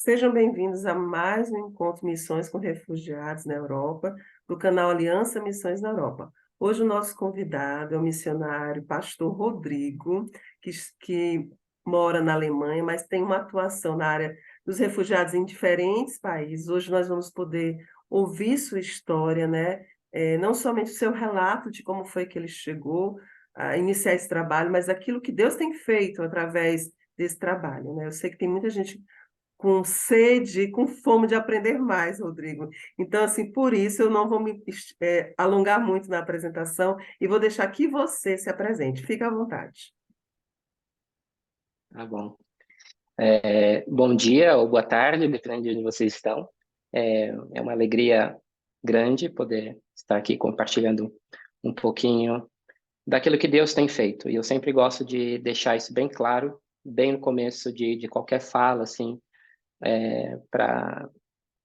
Sejam bem-vindos a mais um encontro Missões com Refugiados na Europa, do canal Aliança Missões na Europa. Hoje o nosso convidado é o missionário pastor Rodrigo, que mora na Alemanha, mas tem uma atuação na área dos refugiados em diferentes países. Hoje nós vamos poder ouvir sua história, né? Não somente o seu relato de como foi que ele chegou a iniciar esse trabalho, mas aquilo que Deus tem feito através desse trabalho, né? Eu sei que tem muita gente com sede, com fome de aprender mais, Rodrigo. Então, assim, por isso eu não vou me alongar muito na apresentação e vou deixar que você se apresente. Fique à vontade. Tá bom. Bom dia ou boa tarde, dependendo de onde vocês estão. É uma alegria grande poder estar aqui compartilhando um pouquinho daquilo que Deus tem feito. E eu sempre gosto de deixar isso bem claro, bem no começo de qualquer fala, assim,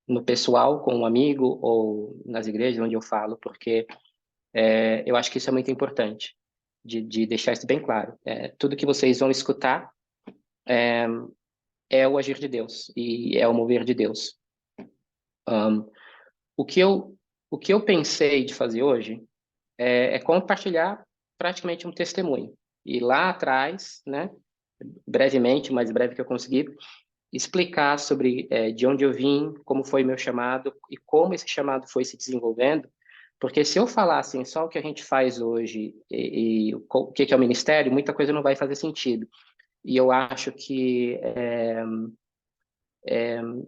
no pessoal, com um amigo ou nas igrejas onde eu falo, porque eu acho que isso é muito importante, de deixar isso bem claro. Tudo que vocês vão escutar é o agir de Deus e é o mover de Deus. Um, o que eu o que eu pensei de fazer hoje é compartilhar praticamente um testemunho. E lá atrás, né, brevemente, o mais breve que eu consegui, explicar sobre de onde eu vim, como foi meu chamado e como esse chamado foi se desenvolvendo. Porque se eu falar assim, só o que a gente faz hoje e o que é o ministério, muita coisa não vai fazer sentido. E eu acho que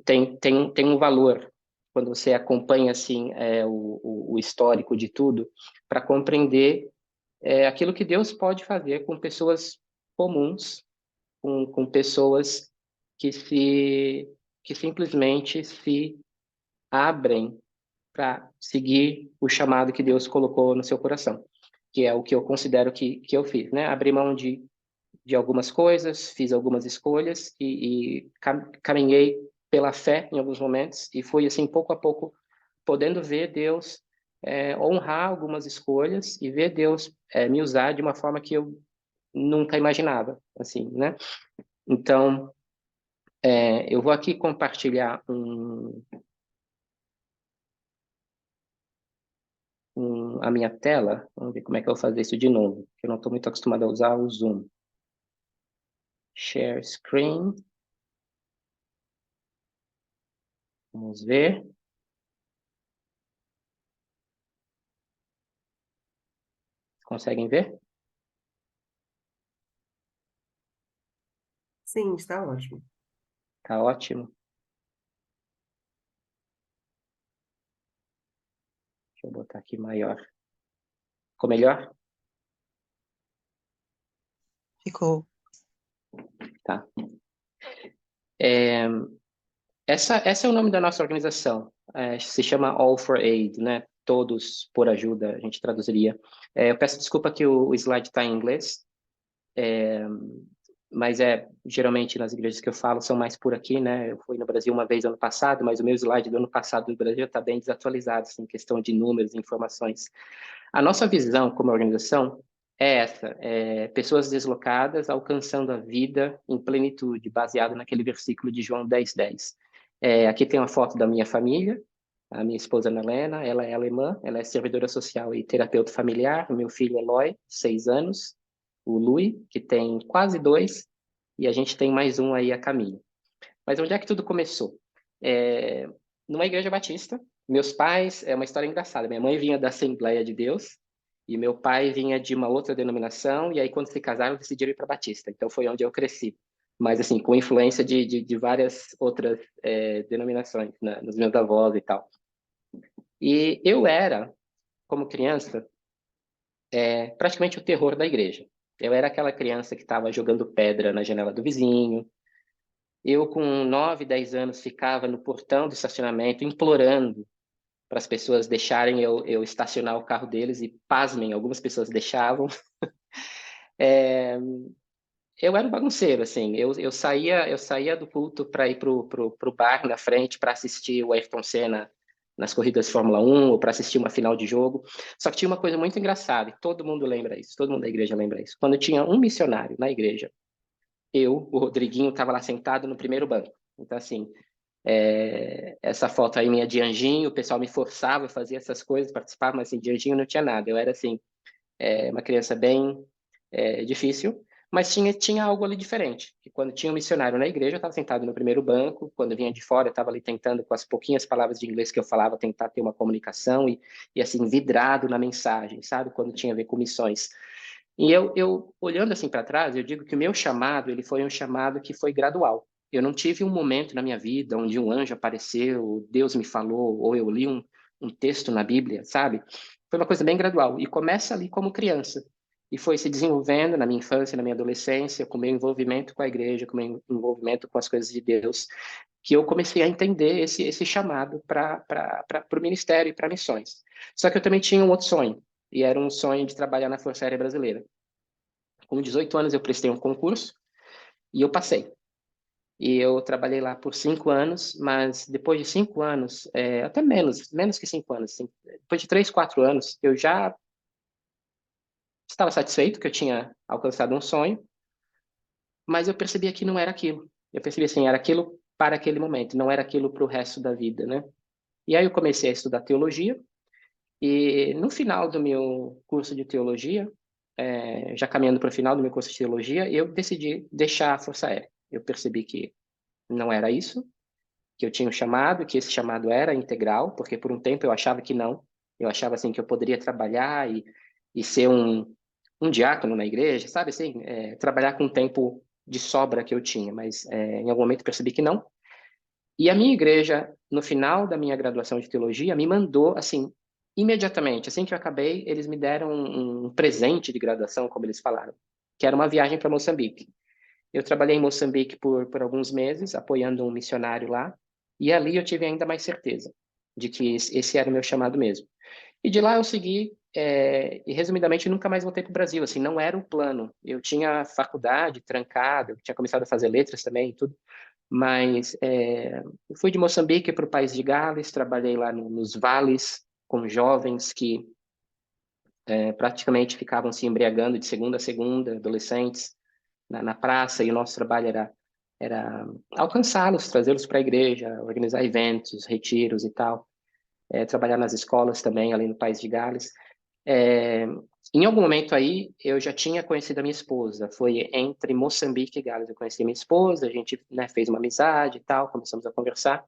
tem um valor quando você acompanha assim o histórico de tudo para compreender aquilo que Deus pode fazer com pessoas comuns, com pessoas que se que simplesmente se abrem para seguir o chamado que Deus colocou no seu coração, que é o que eu considero que eu fiz, né? Abrir mão de algumas coisas, fiz algumas escolhas e caminhei pela fé em alguns momentos e fui assim pouco a pouco podendo ver Deus honrar algumas escolhas e ver Deus me usar de uma forma que eu nunca imaginava, assim, né? Então, eu vou aqui compartilhar a minha tela. Vamos ver como é que eu vou fazer isso de novo, que eu não estou muito acostumado a usar o Zoom. Share screen. Vamos ver. Conseguem ver? Sim, está ótimo. Tá ótimo. Deixa eu botar aqui maior. Ficou melhor? Ficou. Tá. Essa é o nome da nossa organização. Se chama All for Aid, né? Todos por ajuda, a gente traduziria. Eu peço desculpa que o slide está em inglês, mas geralmente nas igrejas que eu falo são mais por aqui, né? Eu fui no Brasil uma vez ano passado, mas o meu slide do ano passado do Brasil está bem desatualizado, assim, em questão de números e informações. A nossa visão como organização é essa, pessoas deslocadas alcançando a vida em plenitude, baseado naquele versículo de João 10:10. Aqui tem uma foto da minha família, a minha esposa Ana Helena, ela é alemã, ela é servidora social e terapeuta familiar, o meu filho Eloy, 6 anos, o Lui, que tem quase 2, e a gente tem mais um aí a caminho. Mas onde é que tudo começou? Numa igreja batista, meus pais, é uma história engraçada, minha mãe vinha da Assembleia de Deus, e meu pai vinha de uma outra denominação, e aí quando se casaram decidiram ir para Batista, então foi onde eu cresci. Mas assim, com influência de várias outras denominações, né, nos meus avós e tal. E eu era, como criança, praticamente o terror da igreja. Eu era aquela criança que estava jogando pedra na janela do vizinho. Eu, com 9, 10 anos, ficava no portão do estacionamento implorando para as pessoas deixarem eu estacionar o carro deles e, pasmem, algumas pessoas deixavam. Eu era um bagunceiro, assim. Eu saía do culto para ir pro bar na frente para assistir o Ayrton Senna nas corridas de Fórmula 1 ou para assistir uma final de jogo. Só que tinha uma coisa muito engraçada, e todo mundo lembra isso, todo mundo da igreja lembra isso. Quando tinha um missionário na igreja, o Rodriguinho, estava lá sentado no primeiro banco. Então, assim, Essa foto aí minha de anjinho, o pessoal me forçava a fazer essas coisas, participar, mas assim, de anjinho não tinha nada. Eu era assim, uma criança bem difícil, mas tinha algo ali diferente. Que quando tinha um missionário na igreja, eu estava sentado no primeiro banco. Quando eu vinha de fora, eu estava ali tentando, com as pouquinhas palavras de inglês que eu falava, tentar ter uma comunicação e assim, vidrado na mensagem, sabe? Quando tinha a ver com missões. E eu olhando assim para trás, eu digo que o meu chamado, ele foi um chamado que foi gradual. Eu não tive um momento na minha vida onde um anjo apareceu, Deus me falou, ou eu li um texto na Bíblia, sabe? Foi uma coisa bem gradual. E começa ali como criança. E foi se desenvolvendo na minha infância, na minha adolescência, com o meu envolvimento com a igreja, com o meu envolvimento com as coisas de Deus, que eu comecei a entender esse chamado para o ministério e para missões. Só que eu também tinha um outro sonho, e era um sonho de trabalhar na Força Aérea Brasileira. Com 18 anos, eu prestei um concurso e eu passei. E eu trabalhei lá por 5 anos, mas depois de 5 anos, até menos que 5 anos, assim, depois de 3, 4 anos, eu já estava satisfeito que eu tinha alcançado um sonho, mas eu percebia que não era aquilo. Eu percebi assim, era aquilo para aquele momento, não era aquilo para o resto da vida, né? E aí eu comecei a estudar teologia, e no final do meu curso de teologia, já caminhando para o final do meu curso de teologia, eu decidi deixar a Força Aérea. Eu percebi que não era isso, que eu tinha um chamado, que esse chamado era integral, porque por um tempo eu achava que não. Eu achava assim que eu poderia trabalhar e ser um diácono na igreja, sabe assim, trabalhar com o tempo de sobra que eu tinha, mas em algum momento percebi que não. E a minha igreja, no final da minha graduação de teologia, me mandou, assim, imediatamente, assim que eu acabei, eles me deram um presente de graduação, como eles falaram, que era uma viagem para Moçambique. Eu trabalhei em Moçambique por alguns meses, apoiando um missionário lá, e ali eu tive ainda mais certeza de que esse era o meu chamado mesmo. E de lá eu segui, e resumidamente nunca mais voltei para o Brasil, assim, não era o plano. Eu tinha faculdade trancada, eu tinha começado a fazer letras também e tudo, mas eu fui de Moçambique para o país de Gales, trabalhei lá nos vales com jovens que praticamente ficavam se embriagando de segunda a segunda, adolescentes, na praça, e o nosso trabalho era alcançá-los, trazê-los para a igreja, organizar eventos, retiros e tal, trabalhar nas escolas também, ali no país de Gales. É, em algum momento aí, eu já tinha conhecido a minha esposa. Foi entre Moçambique e Gales. Eu conheci a minha esposa, a gente, né, fez uma amizade e tal, começamos a conversar.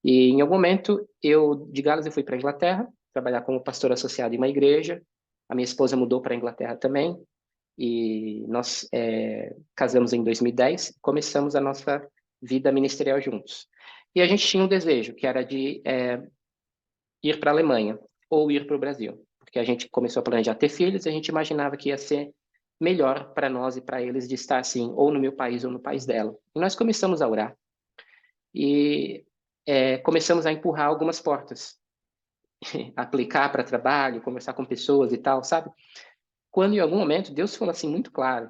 E em algum momento, de Gales eu fui para a Inglaterra, trabalhar como pastor associado em uma igreja. A minha esposa mudou para a Inglaterra também. E nós casamos em 2010, começamos a nossa vida ministerial juntos. E a gente tinha um desejo, que era de ir para a Alemanha ou ir para o Brasil, porque a gente começou a planejar ter filhos e a gente imaginava que ia ser melhor para nós e para eles de estar assim, ou no meu país ou no país dela. E nós começamos a orar e começamos a empurrar algumas portas, aplicar para trabalho, conversar com pessoas e tal, sabe? Quando em algum momento Deus falou assim muito claro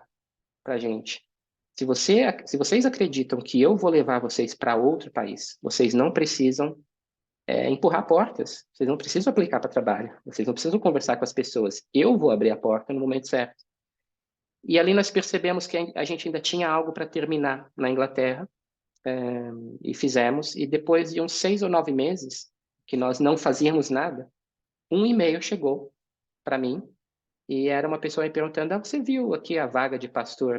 para a gente: se vocês acreditam que eu vou levar vocês para outro país, vocês não precisam empurrar portas. Vocês não precisam aplicar para trabalho. Vocês não precisam conversar com as pessoas. Eu vou abrir a porta no momento certo. E ali nós percebemos que a gente ainda tinha algo para terminar na Inglaterra, e fizemos. E depois de uns 6 ou 9 meses que nós não fazíamos nada, um e-mail chegou para mim e era uma pessoa me perguntando: você viu aqui a vaga de pastor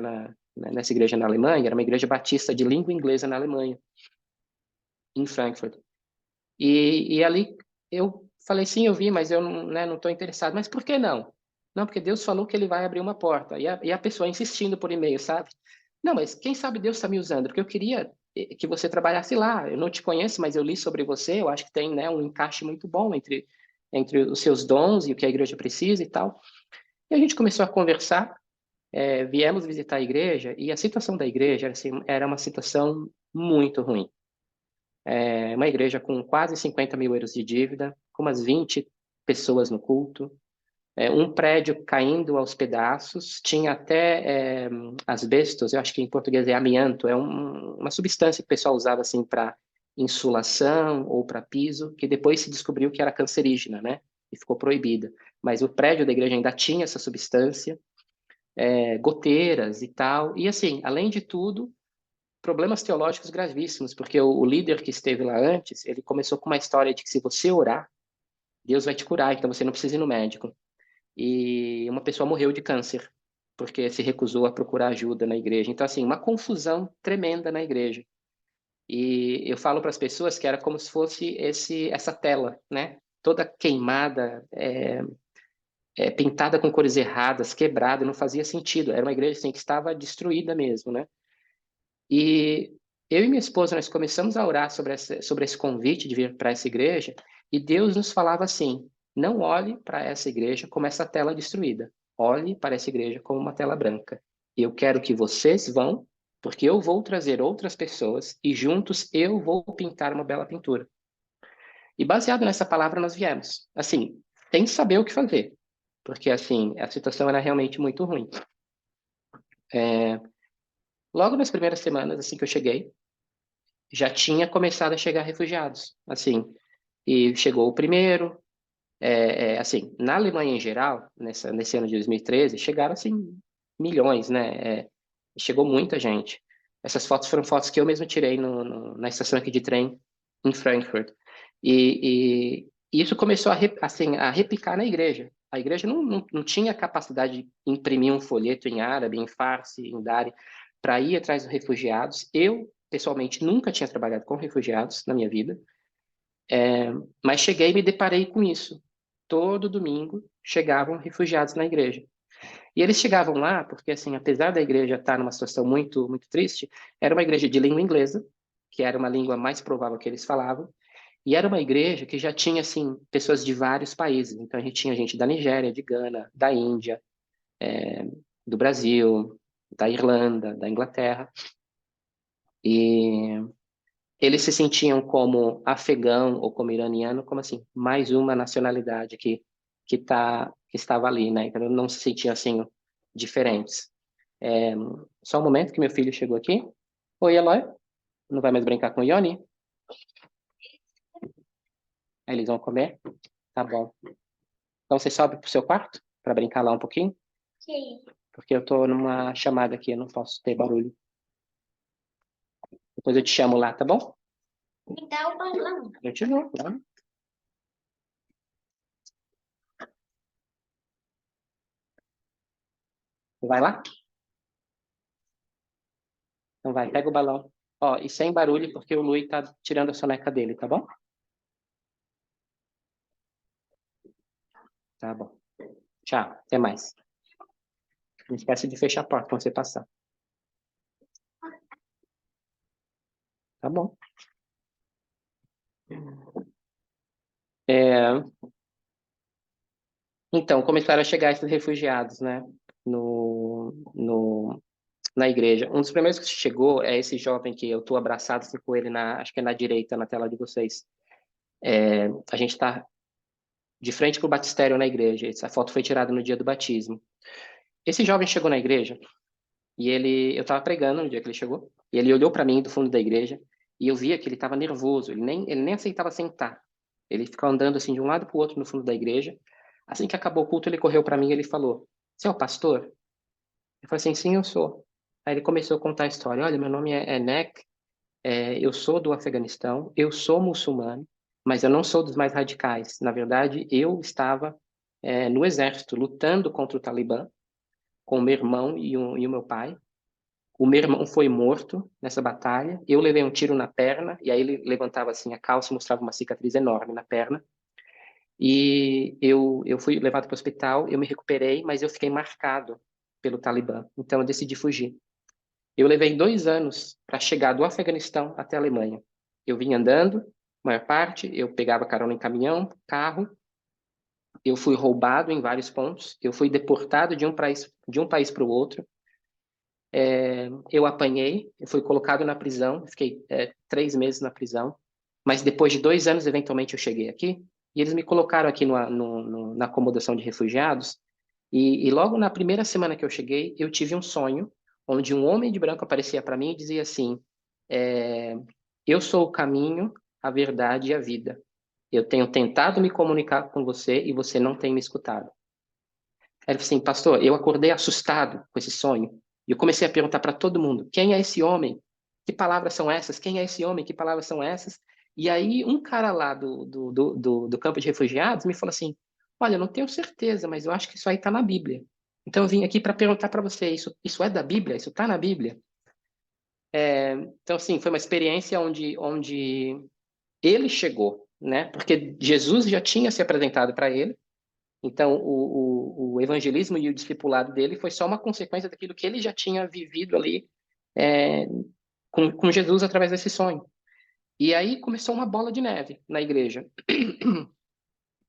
nessa igreja na Alemanha? Era uma igreja batista de língua inglesa na Alemanha, em Frankfurt. E ali eu falei: sim, eu vi, mas eu não estou interessado. Mas por que não? Não, porque Deus falou que ele vai abrir uma porta. E a pessoa insistindo por e-mail, sabe? Não, mas quem sabe Deus está me usando? Porque eu queria que você trabalhasse lá. Eu não te conheço, mas eu li sobre você. Eu acho que tem, né, um encaixe muito bom entre os seus dons e o que a igreja precisa e tal. E a gente começou a conversar, viemos visitar a igreja, e a situação da igreja assim, era uma situação muito ruim. Uma igreja com quase 50 mil euros de dívida, com umas 20 pessoas no culto, um prédio caindo aos pedaços, tinha até asbestos, eu acho que em português é amianto, uma substância que o pessoal usava assim para insulação ou para piso, que depois se descobriu que era cancerígena, né? E ficou proibida. Mas o prédio da igreja ainda tinha essa substância, goteiras e tal. E assim, além de tudo, problemas teológicos gravíssimos, porque o líder que esteve lá antes, ele começou com uma história de que se você orar, Deus vai te curar, então você não precisa ir no médico. E uma pessoa morreu de câncer, porque se recusou a procurar ajuda na igreja. Então, assim, uma confusão tremenda na igreja. E eu falo para as pessoas que era como se fosse essa tela, né? Toda queimada, pintada com cores erradas, quebrada, não fazia sentido. Era uma igreja assim, que estava destruída mesmo, né? E eu e minha esposa, nós começamos a orar sobre esse convite de vir para essa igreja, e Deus nos falava assim: não olhe para essa igreja como essa tela destruída. Olhe para essa igreja como uma tela branca. Eu quero que vocês vão, porque eu vou trazer outras pessoas e juntos eu vou pintar uma bela pintura. E baseado nessa palavra nós viemos. Assim, sem saber o que fazer, porque assim, a situação era realmente muito ruim. Logo nas primeiras semanas, assim que eu cheguei, já tinha começado a chegar refugiados, assim, e chegou o primeiro, assim, na Alemanha em geral, nesse ano de 2013, chegaram, assim, milhões, né, chegou muita gente. Essas fotos foram fotos que eu mesmo tirei na estação aqui de trem, em Frankfurt, e isso começou assim, a repicar na igreja. A igreja não tinha capacidade de imprimir um folheto em árabe, em farsi, em dari, para ir atrás dos refugiados. Eu, pessoalmente, nunca tinha trabalhado com refugiados na minha vida, mas cheguei e me deparei com isso. Todo domingo chegavam refugiados na igreja. E eles chegavam lá porque, assim, apesar da igreja estar numa situação muito, muito triste, era uma igreja de língua inglesa, que era uma língua mais provável que eles falavam, e era uma igreja que já tinha, assim, pessoas de vários países. Então, a gente tinha gente da Nigéria, de Gana, da Índia, do Brasil, da Irlanda, da Inglaterra. E eles se sentiam como afegão ou como iraniano, como assim, mais uma nacionalidade que estava ali, né? Então, não se sentiam, assim, diferentes. É, só um momento que meu filho chegou aqui. Oi, Eloy. Não vai mais brincar com o Ioni? Aí eles vão comer? Tá bom. Então você sobe pro seu quarto para brincar lá um pouquinho? Sim. Porque eu tô numa chamada aqui, eu não posso ter barulho. Depois eu te chamo lá, tá bom? Me dá o balão. Eu te dou, tá? Vai lá? Então vai, pega o balão. Ó, e sem barulho, porque o Lui tá tirando a soneca dele, tá bom? Tá bom. Tchau, até mais. Não esquece de fechar a porta quando você passar. Tá bom. É, então, começaram a chegar esses refugiados, né? Na igreja. Um dos primeiros que chegou é esse jovem que eu estou abraçado assim, com ele, acho que é na direita, na tela de vocês. A gente está de frente para o batistério na igreja. Essa foto foi tirada no dia do batismo. Esse jovem chegou na igreja e eu estava pregando no dia que ele chegou, e ele olhou para mim do fundo da igreja e eu via que ele estava nervoso, ele nem aceitava sentar. Ele ficava andando assim de um lado para o outro no fundo da igreja. Assim que acabou o culto, ele correu para mim e ele falou: "Você é o pastor?" Eu falei assim: "Sim, eu sou." Aí ele começou a contar a história. "Olha, meu nome é Enek, eu sou do Afeganistão, eu sou muçulmano, mas eu não sou dos mais radicais. Na verdade, eu estava no exército, lutando contra o Talibã, com o meu irmão e o meu pai. O meu irmão foi morto nessa batalha. Eu levei um tiro na perna, e aí ele levantava assim a calça e mostrava uma cicatriz enorme na perna. E eu fui levado para o hospital, eu me recuperei, mas eu fiquei marcado pelo Talibã. Então eu decidi fugir. Eu levei 2 anos para chegar do Afeganistão até a Alemanha. Eu vim andando, maior parte, eu pegava carona em caminhão, carro, eu fui roubado em vários pontos, eu fui deportado de um país para o outro, eu apanhei, eu fui colocado na prisão, fiquei 3 meses na prisão, mas depois de 2 anos, eventualmente, eu cheguei aqui, e eles me colocaram aqui na acomodação de refugiados, e logo na primeira semana que eu cheguei, eu tive um sonho, onde um homem de branco aparecia para mim e dizia assim: é, eu sou o caminho, a verdade e a vida. Eu tenho tentado me comunicar com você e você não tem me escutado. Ele falou assim: pastor, eu acordei assustado com esse sonho. E eu comecei a perguntar para todo mundo: quem é esse homem? que palavras são essas? Quem é esse homem? Que palavras são essas? E aí um cara lá do campo de refugiados me falou assim, olha, eu não tenho certeza, mas eu acho que isso aí está na Bíblia. Então eu vim aqui para perguntar para você, isso é da Bíblia? Isso está na Bíblia? Então, assim, foi uma experiência onde ele chegou, né? Porque Jesus já tinha se apresentado para ele, então o evangelismo e o discipulado dele foi só uma consequência daquilo que ele já tinha vivido ali é, com Jesus através desse sonho. E aí começou uma bola de neve na igreja,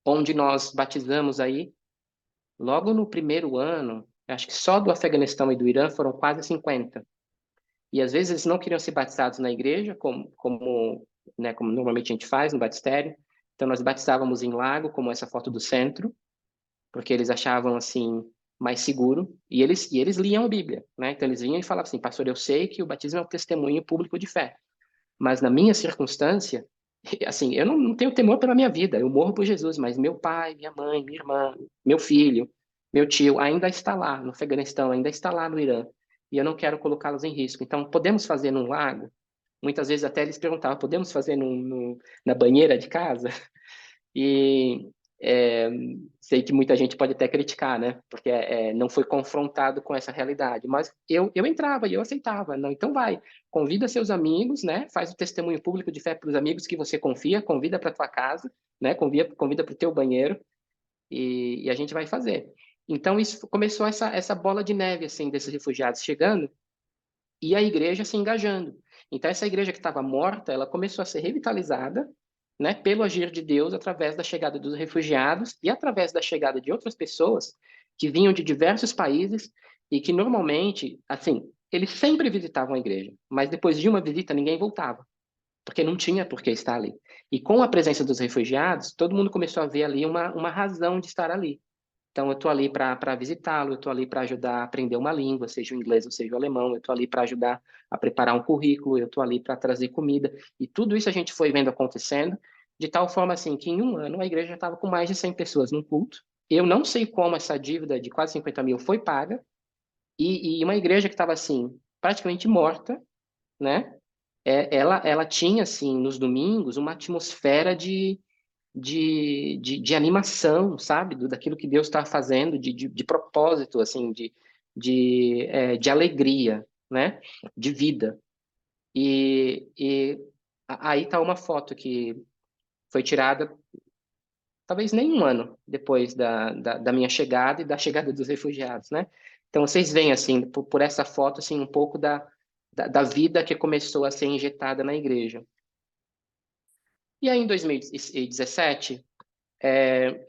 onde nós batizamos aí, logo no primeiro ano, acho que só do Afeganistão e do Irã foram quase 50. E às vezes eles não queriam ser batizados na igreja, como normalmente a gente faz no batistério. Então nós batizávamos em lago, como essa foto do centro, porque eles achavam assim mais seguro. E eles liam a Bíblia, né? Então eles vinham e falavam assim, pastor, eu sei que o batismo é um testemunho público de fé, mas na minha circunstância, assim, eu não tenho temor pela minha vida, eu morro por Jesus, mas meu pai, minha mãe, minha irmã, meu filho, meu tio ainda está lá no Afeganistão, ainda está lá no Irã, e eu não quero colocá-los em risco. Então, podemos fazer num lago? Muitas vezes até eles perguntavam, podemos fazer na banheira de casa? E é, sei que muita gente pode até criticar, né? Porque não foi confrontado com essa realidade. Mas eu entrava e eu aceitava. Não, então vai, convida seus amigos, né? Faz o testemunho público de fé para os amigos que você confia, convida para tua casa, né? Convida para o teu banheiro e a gente vai fazer. Então isso começou essa bola de neve assim desses refugiados chegando e a igreja se engajando. Então, essa igreja que estava morta, ela começou a ser revitalizada, né, pelo agir de Deus, através da chegada dos refugiados e através da chegada de outras pessoas que vinham de diversos países e que normalmente, assim, eles sempre visitavam a igreja, mas depois de uma visita ninguém voltava, porque não tinha por que estar ali. E com a presença dos refugiados, todo mundo começou a ver ali uma razão de estar ali. Então, eu estou ali para visitá-lo, eu estou ali para ajudar a aprender uma língua, seja o inglês ou seja o alemão, eu estou ali para ajudar a preparar um currículo, eu estou ali para trazer comida. E tudo isso a gente foi vendo acontecendo, de tal forma assim que em um ano a igreja estava com mais de 100 pessoas no culto. Eu não sei como essa dívida de quase 50 mil foi paga, e uma igreja que estava assim, praticamente morta, né? Ela tinha, assim, nos domingos, uma atmosfera de animação, sabe? Daquilo que Deus está fazendo, de propósito, assim, de alegria, né? De vida. Aí está uma foto que foi tirada talvez nem um ano depois da minha chegada e da chegada dos refugiados, né? Então vocês veem, assim, por essa foto, assim, um pouco da vida que começou a ser injetada na igreja. E aí, em 2017,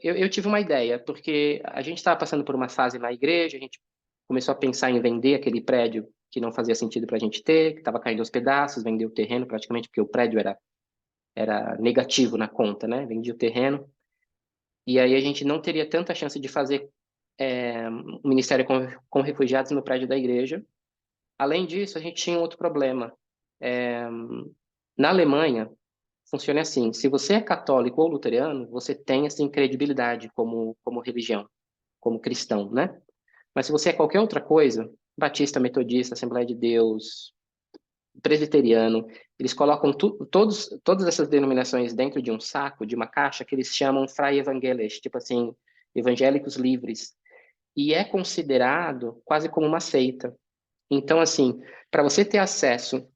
eu tive uma ideia, porque a gente estava passando por uma fase na igreja, a gente começou a pensar em vender aquele prédio que não fazia sentido para a gente ter, que estava caindo aos pedaços, vender o terreno praticamente, porque o prédio era negativo na conta, né? Vendia o terreno. E aí a gente não teria tanta chance de fazer um ministério com refugiados no prédio da igreja. Além disso, a gente tinha um outro problema. É, na Alemanha, funciona assim: se você é católico ou luterano, você tem assim credibilidade como religião, como cristão, né? Mas se você é qualquer outra coisa, batista, metodista, Assembleia de Deus, presbiteriano, eles colocam todas essas denominações dentro de um saco, de uma caixa que eles chamam Freie Evangelisch, tipo assim, evangélicos livres, e é considerado quase como uma seita. Então, assim, para você ter acesso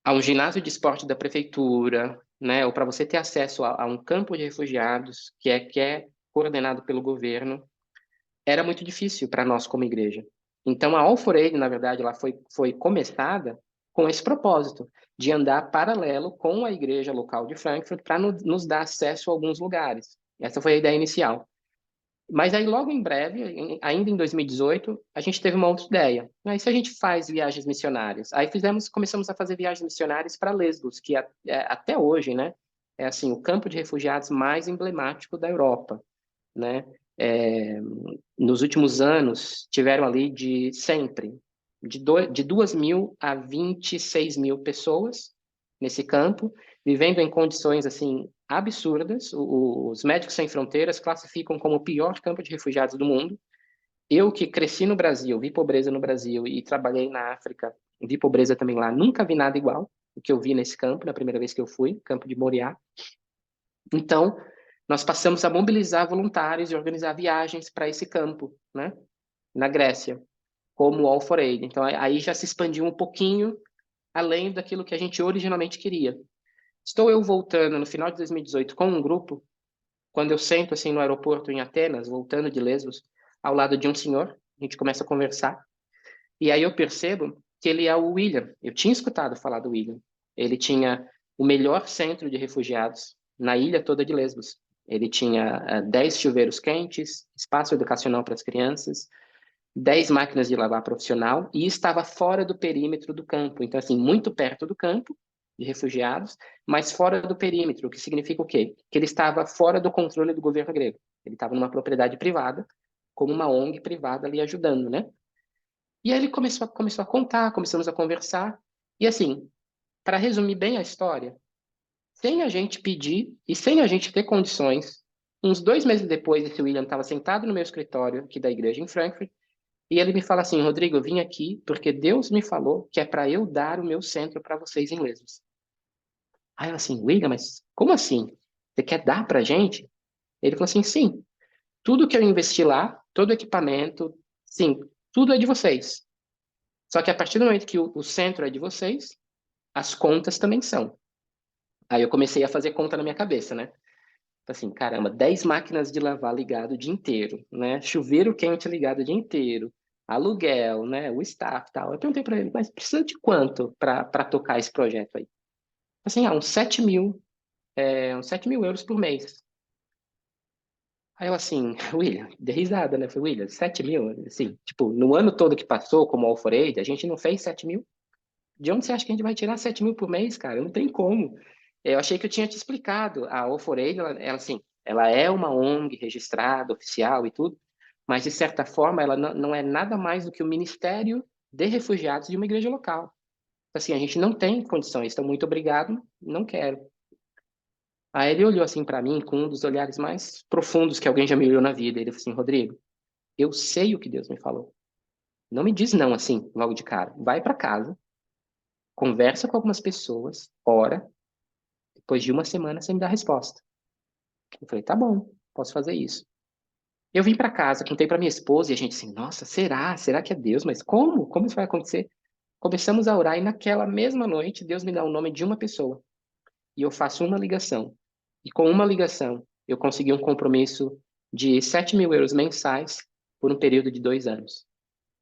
a um ginásio de esporte da prefeitura, né, ou para você ter acesso a um campo de refugiados que é coordenado pelo governo, era muito difícil para nós como igreja. Então a All4Aid, na verdade, ela foi começada com esse propósito de andar paralelo com a igreja local de Frankfurt para nos dar acesso a alguns lugares. Essa foi a ideia inicial. Mas aí, logo em breve, ainda em 2018, a gente teve uma outra ideia. Aí, se a gente faz viagens missionárias? Aí começamos a fazer viagens missionárias para Lesbos, que até hoje, né, é assim, o campo de refugiados mais emblemático da Europa, né? Nos últimos anos, tiveram ali de 2 mil a 26 mil pessoas nesse campo, vivendo em condições assim absurdas. Os Médicos Sem Fronteiras classificam como o pior campo de refugiados do mundo. Eu que cresci no Brasil, vi pobreza no Brasil e trabalhei na África Vi pobreza também lá, nunca vi nada igual o que eu vi nesse campo, na primeira vez que eu fui, campo de Moriá. Então, nós passamos a mobilizar voluntários e organizar viagens para esse campo, né, na Grécia, como All for Aid. Então, aí já se expandiu um pouquinho além daquilo que a gente originalmente queria. Estou eu voltando no final de 2018 com um grupo, quando eu sento assim no aeroporto em Atenas, voltando de Lesbos, ao lado de um senhor, a gente começa a conversar, e aí eu percebo que ele é o William. Eu tinha escutado falar do William. Ele tinha o melhor centro de refugiados na ilha toda de Lesbos. Ele tinha 10 chuveiros quentes, espaço educacional para as crianças, 10 máquinas de lavar profissional e estava fora do perímetro do campo. Então, assim, muito perto do campo de refugiados, mas fora do perímetro, o que significa o quê? Que ele estava fora do controle do governo grego. Ele estava numa propriedade privada, como uma ONG privada ali ajudando, né? E aí ele começou a contar, começamos a conversar. E assim, para resumir bem a história, sem a gente pedir e sem a gente ter condições, uns 2 meses depois, esse William estava sentado no meu escritório aqui da igreja em Frankfurt, e ele me fala assim, Rodrigo, eu vim aqui porque Deus me falou que é para eu dar o meu centro para vocês em Lesbos. Aí eu assim, William, mas como assim? Você quer dar para a gente? Ele falou assim, sim, tudo que eu investi lá, todo o equipamento, sim, tudo é de vocês. Só que a partir do momento que o centro é de vocês, as contas também são. Aí eu comecei a fazer conta na minha cabeça, né? Assim, caramba, 10 máquinas de lavar ligado o dia inteiro, né? Chuveiro quente ligado o dia inteiro, aluguel, né? O staff e tal. Eu perguntei para ele, mas precisa de quanto para tocar esse projeto aí? Assim, uns 7 mil, uns 7 mil euros por mês. Aí eu assim, William, dei risada, né? Falei, William, 7 mil? Assim, tipo, no ano todo que passou como All for Aid, a gente não fez 7 mil? De onde você acha que a gente vai tirar 7 mil por mês, cara? Não tem como. Eu achei que eu tinha te explicado. A All4Aid, ela, assim, ela é uma ONG registrada, oficial e tudo, mas, de certa forma, ela não é nada mais do que o Ministério de Refugiados de uma igreja local. Assim, a gente não tem condições, então, muito obrigado, não quero. Aí ele olhou assim para mim com um dos olhares mais profundos que alguém já me olhou na vida. Ele falou assim, Rodrigo, eu sei o que Deus me falou. Não me diz não assim, logo de cara. Vai para casa, conversa com algumas pessoas, ora, depois de uma semana você me dá a resposta. Eu falei, tá bom, posso fazer isso. Eu vim para casa, contei para minha esposa e a gente assim, nossa, será? Será que é Deus? Mas como? Como isso vai acontecer? Começamos a orar e naquela mesma noite Deus me dá o nome de uma pessoa e eu faço uma ligação. E com uma ligação eu consegui um compromisso de 7 mil euros mensais por um período de 2 anos.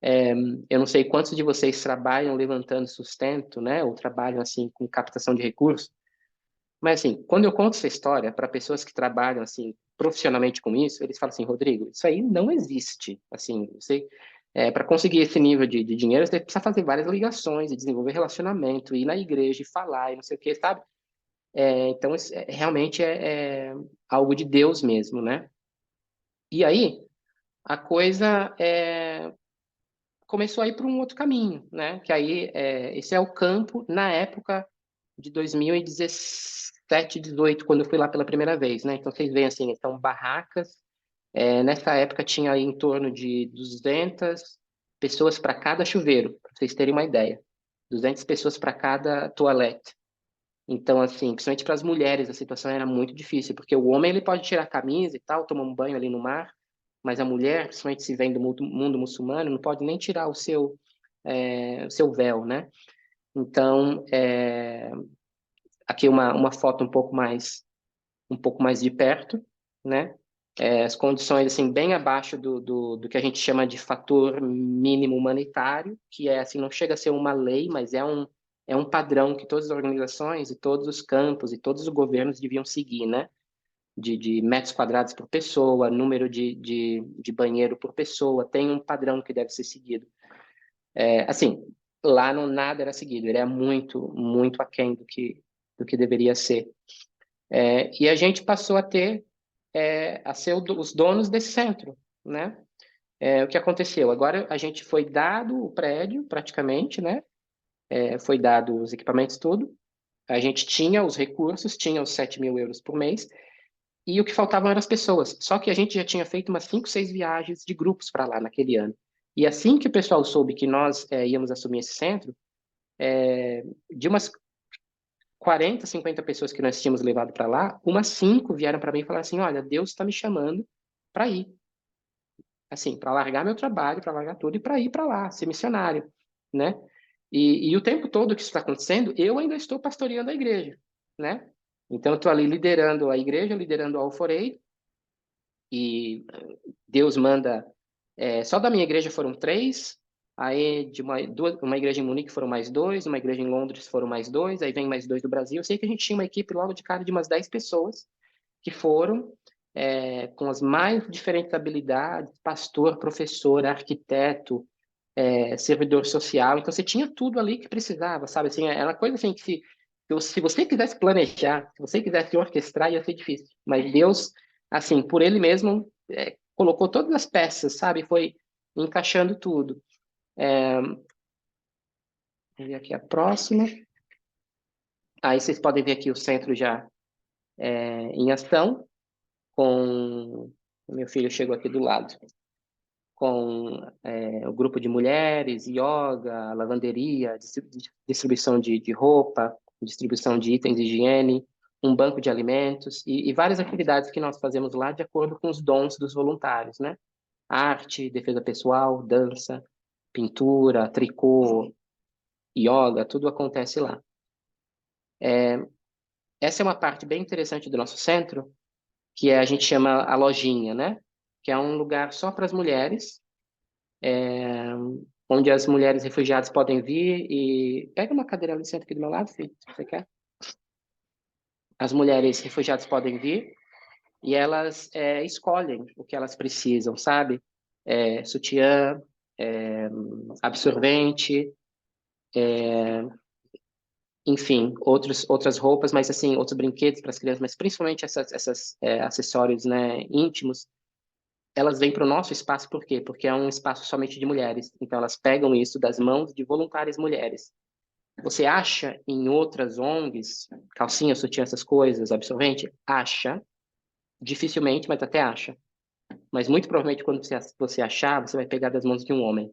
Eu não sei quantos de vocês trabalham levantando sustento, né? Ou trabalham assim com captação de recursos. Mas assim, quando eu conto essa história para pessoas que trabalham assim profissionalmente com isso, eles falam assim, Rodrigo, isso aí não existe. Assim, você para conseguir esse nível de dinheiro, você precisa fazer várias ligações e desenvolver relacionamento, ir na igreja e falar e não sei o que, sabe? Então, isso realmente é algo de Deus mesmo, né? E aí, a coisa começou a ir para um outro caminho, né? Que aí, esse é o campo, na época de 2017, 18, quando eu fui lá pela primeira vez, né? Então, vocês veem, assim, então, barracas. Nessa época, tinha aí em torno de 200 pessoas para cada chuveiro, para vocês terem uma ideia. 200 pessoas para cada toalete. Então, assim, principalmente para as mulheres, a situação era muito difícil, porque o homem ele pode tirar a camisa e tal, tomar um banho ali no mar, mas a mulher, principalmente se vem do mundo muçulmano, não pode nem tirar o seu véu, né? Então, aqui uma foto um pouco mais de perto, né? As condições assim bem abaixo do que a gente chama de fator mínimo humanitário, que assim não chega a ser uma lei, mas é um padrão que todas as organizações e todos os campos e todos os governos deviam seguir, né? De metros quadrados por pessoa, número de banheiro por pessoa, tem um padrão que deve ser seguido. Assim, lá não nada era seguido, ele é muito, muito aquém do que deveria ser. E a gente passou a ser os donos desse centro, né? O que aconteceu? Agora a gente foi dado o prédio, praticamente, né? Foi dado os equipamentos, tudo. A gente tinha os recursos, tinha os 7 mil euros por mês, e o que faltavam eram as pessoas. Só que a gente já tinha feito umas 5, 6 viagens de grupos para lá naquele ano. E assim que o pessoal soube que nós íamos assumir esse centro, de umas 40, 50 pessoas que nós tínhamos levado para lá, umas 5 vieram para mim e falaram assim, olha, Deus está me chamando para ir. Assim, para largar meu trabalho, para largar tudo e para ir para lá, ser missionário, né? E o tempo todo que isso está acontecendo, eu ainda estou pastoreando a igreja, né? Então, eu estou ali liderando a igreja, liderando a Alforei, e Deus manda... só da minha igreja foram 3, aí de uma igreja em Munique foram mais 2, uma igreja em Londres foram mais 2, aí vem mais 2 do Brasil. Eu sei que a gente tinha uma equipe logo de cara de umas 10 pessoas que foram com as mais diferentes habilidades, pastor, professor, arquiteto, servidor social. Então, você tinha tudo ali que precisava, sabe? Assim, era uma coisa assim que se você quisesse planejar, se você quisesse orquestrar, ia ser difícil. Mas Deus, assim, por Ele mesmo, colocou todas as peças, sabe? Foi encaixando tudo. Vou ver aqui a próxima. Aí vocês podem ver aqui o centro já em ação, com... O meu filho chegou aqui do lado. Com o grupo de mulheres, yoga, lavanderia, distribuição de roupa, distribuição de itens de higiene, um banco de alimentos e várias atividades que nós fazemos lá de acordo com os dons dos voluntários, né? Arte, defesa pessoal, dança, pintura, tricô, yoga, tudo acontece lá. Essa é uma parte bem interessante do nosso centro, que a gente chama a lojinha, né? Que é um lugar só para as mulheres, onde as mulheres refugiadas podem vir e... Pega uma cadeira ali, senta aqui do meu lado, filho, se você quer. As mulheres refugiadas podem vir e elas escolhem o que elas precisam, sabe? Sutiã, absorvente, enfim, outras roupas, mas assim, outros brinquedos para as crianças, mas principalmente essas acessórios, né, íntimos. Elas vêm para o nosso espaço por quê? Porque é um espaço somente de mulheres. Então, elas pegam isso das mãos de voluntárias mulheres. Você acha em outras ONGs, calcinha, sutiã, essas coisas, absorvente? Acha. Dificilmente, mas até acha. Mas muito provavelmente, quando você achar, você vai pegar das mãos de um homem.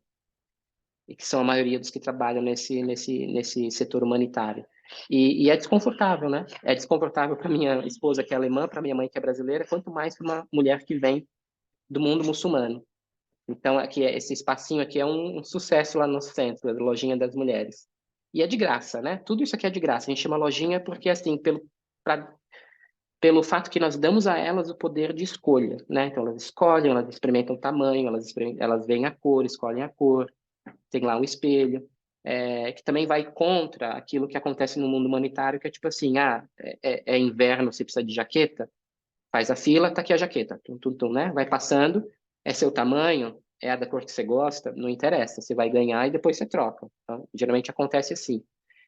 E que são a maioria dos que trabalham nesse setor humanitário. E é desconfortável, né? É desconfortável para minha esposa, que é alemã, para minha mãe, que é brasileira, quanto mais para uma mulher que vem do mundo muçulmano. Então, aqui, esse espacinho aqui é um sucesso lá no centro, a lojinha das mulheres. E é de graça, né? Tudo isso aqui é de graça. A gente chama lojinha porque, assim, pelo fato que nós damos a elas o poder de escolha, né? Então, elas escolhem, elas experimentam o tamanho, elas veem a cor, escolhem a cor, tem lá um espelho, que também vai contra aquilo que acontece no mundo humanitário, que é tipo assim, é inverno, você precisa de jaqueta, faz a fila, tá aqui a jaqueta, tum, tum, tum, né? Vai passando, é seu tamanho, é a da cor que você gosta, não interessa, você vai ganhar e depois você troca. Então, geralmente acontece assim.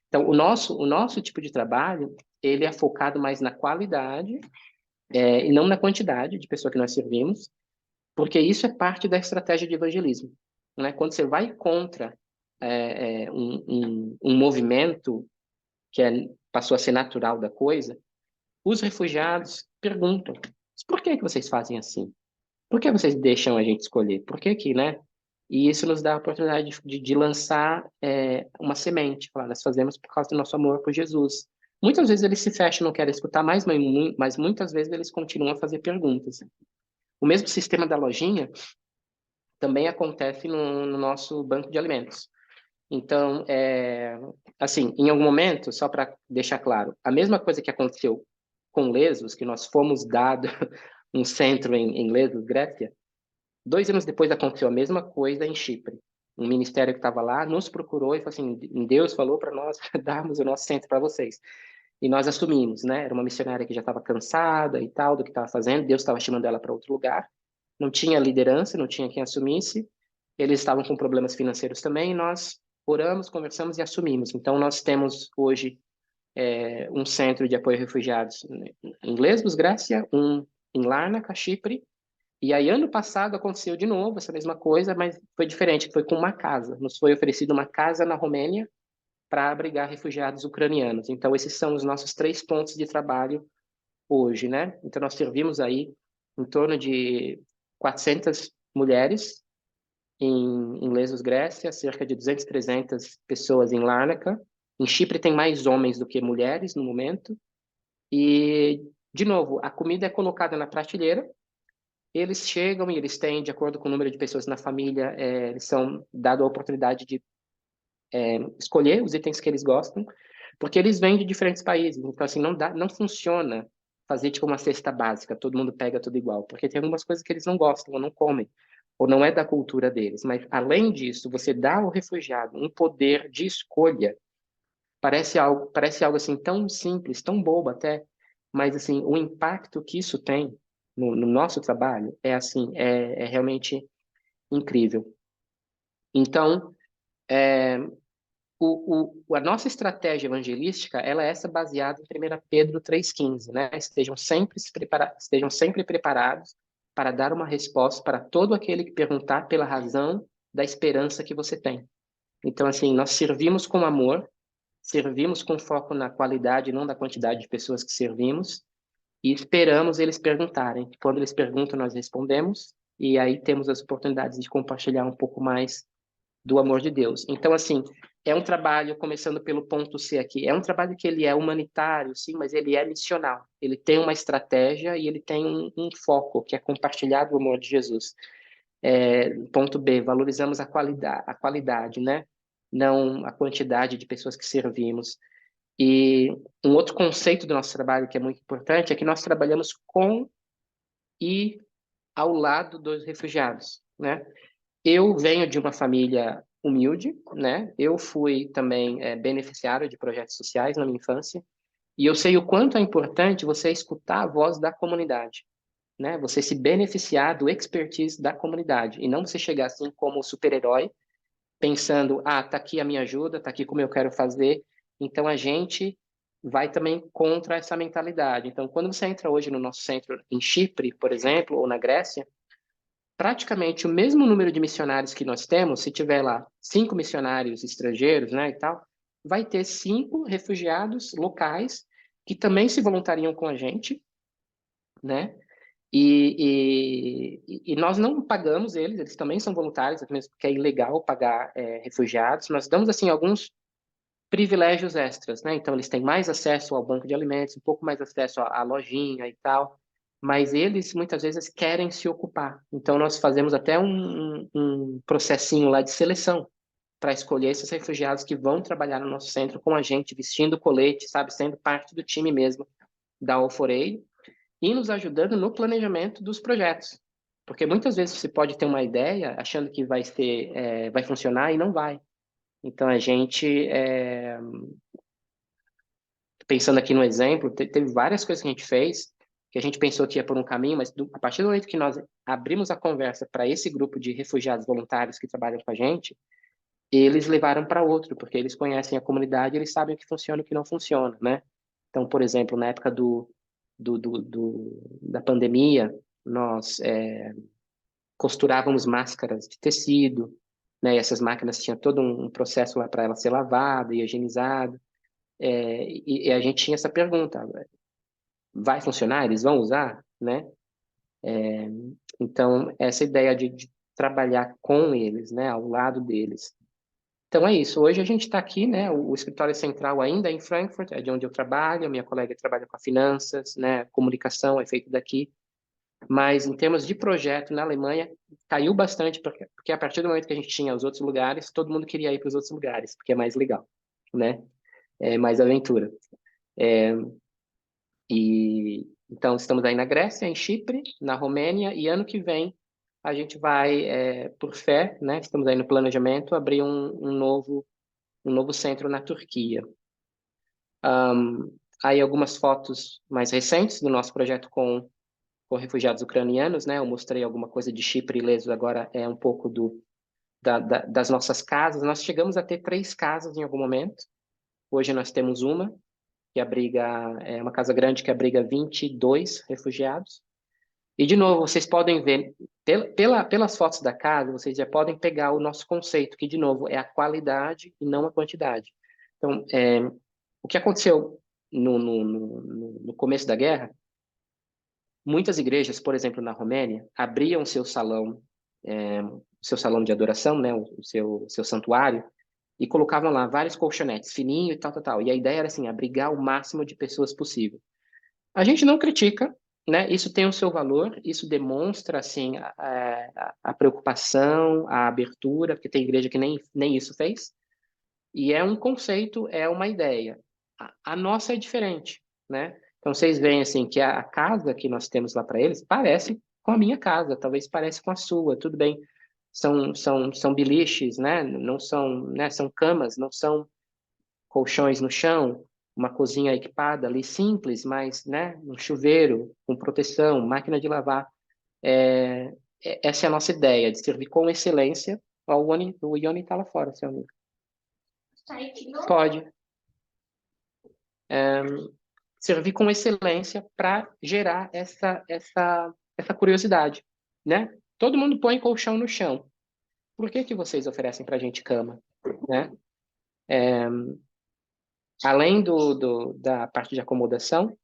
Então, o nosso tipo de trabalho, ele é focado mais na qualidade, e não na quantidade de pessoa que nós servimos, porque isso é parte da estratégia de evangelismo, né? Quando você vai contra um movimento que passou a ser natural da coisa, os refugiados perguntam: por que vocês fazem assim? Por que vocês deixam a gente escolher? Por que que, né? E isso nos dá a oportunidade de lançar uma semente. Falar, nós fazemos por causa do nosso amor por Jesus. Muitas vezes eles se fecham, não querem escutar mais, mas muitas vezes eles continuam a fazer perguntas. O mesmo sistema da lojinha também acontece no nosso banco de alimentos. Então, assim, em algum momento, só para deixar claro, a mesma coisa que aconteceu com Lesbos, que nós fomos dado um centro em Lesbos, Grécia, 2 anos depois aconteceu a mesma coisa em Chipre. Um ministério que estava lá nos procurou e falou assim, Deus falou para nós darmos o nosso centro para vocês. E nós assumimos, né? Era uma missionária que já estava cansada e tal do que estava fazendo, Deus estava chamando ela para outro lugar. Não tinha liderança, não tinha quem assumisse. Eles estavam com problemas financeiros também, e nós oramos, conversamos e assumimos. Então, nós temos hoje um centro de apoio a refugiados em Lesbos, Grécia, um em Larnaca, Chipre, e aí, ano passado, aconteceu de novo essa mesma coisa, mas foi diferente, foi com uma casa. Nos foi oferecida uma casa na Romênia para abrigar refugiados ucranianos. Então, esses são os nossos 3 pontos de trabalho hoje, né? Então, nós servimos aí em torno de 400 mulheres em Lesbos, Grécia, cerca de 200, 300 pessoas em Larnaca, Em Chipre tem mais homens do que mulheres no momento. E, de novo, a comida é colocada na prateleira. Eles chegam e eles têm, de acordo com o número de pessoas na família, eles são dado a oportunidade de escolher os itens que eles gostam, porque eles vêm de diferentes países. Então, assim, não funciona fazer tipo uma cesta básica, todo mundo pega tudo igual, porque tem algumas coisas que eles não gostam ou não comem, ou não é da cultura deles. Mas, além disso, você dá ao refugiado um poder de escolha. Parece algo assim tão simples, tão bobo até, mas assim, o impacto que isso tem no nosso trabalho é assim, é realmente incrível. Então, é, a nossa estratégia evangelística, ela é essa baseada em 1 Pedro 3,15, né? Estejam sempre preparados para dar uma resposta para todo aquele que perguntar pela razão da esperança que você tem. Então, assim, nós servimos com amor, servimos com foco na qualidade, não na quantidade de pessoas que servimos, e esperamos eles perguntarem. Quando eles perguntam, nós respondemos, e aí temos as oportunidades de compartilhar um pouco mais do amor de Deus. Então, assim, é um trabalho, começando pelo ponto C aqui, é um trabalho que ele é humanitário, sim, mas ele é missional. Ele tem uma estratégia e ele tem um foco, que é compartilhar o amor de Jesus. Ponto B, valorizamos a qualidade, né? Não a quantidade de pessoas que servimos. E um outro conceito do nosso trabalho que é muito importante é que nós trabalhamos com e ao lado dos refugiados, né? Eu venho de uma família humilde, né? Eu fui também beneficiário de projetos sociais na minha infância e eu sei o quanto é importante você escutar a voz da comunidade, né? Você se beneficiar do expertise da comunidade e não você chegar assim como super-herói pensando, tá aqui a minha ajuda, tá aqui como eu quero fazer. Então a gente vai também contra essa mentalidade. Então, quando você entra hoje no nosso centro em Chipre, por exemplo, ou na Grécia, praticamente o mesmo número de missionários que nós temos, se tiver lá 5 missionários estrangeiros, né, e tal, vai ter 5 refugiados locais que também se voluntariam com a gente, né? E nós não pagamos eles também são voluntários, mesmo porque é ilegal pagar refugiados. Nós damos assim alguns privilégios extras, né? Então eles têm mais acesso ao banco de alimentos, um pouco mais acesso à lojinha e tal, mas eles muitas vezes querem se ocupar. Então nós fazemos até um processinho lá de seleção para escolher esses refugiados que vão trabalhar no nosso centro com a gente, vestindo colete, sabe, sendo parte do time mesmo da Alforei e nos ajudando no planejamento dos projetos. Porque muitas vezes você pode ter uma ideia achando que vai funcionar e não vai. Então, a gente, pensando aqui no exemplo, teve várias coisas que a gente fez, que a gente pensou que ia por um caminho, mas a partir do momento que nós abrimos a conversa para esse grupo de refugiados voluntários que trabalham com a gente, eles levaram para outro, porque eles conhecem a comunidade, eles sabem o que funciona e o que não funciona, né? Então, por exemplo, na época da pandemia, nós costurávamos máscaras de tecido, né? E essas máquinas tinham todo um processo lá para ela ser lavada e higienizada. E a gente tinha essa pergunta: vai funcionar? Eles vão usar, né? Então, essa ideia de trabalhar com eles, né? Ao lado deles. Então é isso. Hoje a gente está aqui, né? O escritório central ainda é em Frankfurt, é de onde eu trabalho. A minha colega trabalha com a finanças, né? Comunicação é feito daqui. Mas em termos de projeto na Alemanha, caiu bastante, porque a partir do momento que a gente tinha os outros lugares, todo mundo queria ir para os outros lugares, porque é mais legal, né? É mais aventura. E então estamos aí na Grécia, em Chipre, na Romênia, e ano que vem a gente vai, por fé, né? Estamos aí no planejamento, abrir um novo centro na Turquia. Aí algumas fotos mais recentes do nosso projeto com refugiados ucranianos, né? Eu mostrei alguma coisa de Chipre e Lesbos, agora é um pouco das nossas casas. Nós chegamos a ter 3 casas em algum momento. Hoje nós temos uma que abriga, é uma casa grande que abriga 22 refugiados. E, de novo, vocês podem ver, pelas fotos da casa, vocês já podem pegar o nosso conceito, que, de novo, é a qualidade e não a quantidade. Então, o que aconteceu no começo da guerra, muitas igrejas, por exemplo, na Romênia, abriam seu salão de adoração, né, o seu santuário, e colocavam lá vários colchonetes, fininho e tal, tal, tal. E a ideia era, assim, abrigar o máximo de pessoas possível. A gente não critica, né? Isso tem o seu valor, isso demonstra, assim, a preocupação, a abertura, porque tem igreja que nem isso fez. E é um conceito, é uma ideia. A nossa é diferente, né? Então, vocês veem, assim, que a casa que nós temos lá para eles parece com a minha casa, talvez pareça com a sua, tudo bem. São biliches, né? Não são, né? São camas, não são colchões no chão, uma cozinha equipada ali, simples, mas, né? Um chuveiro com proteção, máquina de lavar. É, essa é a nossa ideia, de servir com excelência. Ó, o Ione está lá fora, seu amigo. Pode. Servir com excelência para gerar essa curiosidade, né? Todo mundo põe colchão no chão. Por que que vocês oferecem para a gente cama, né? Além da parte de acomodação,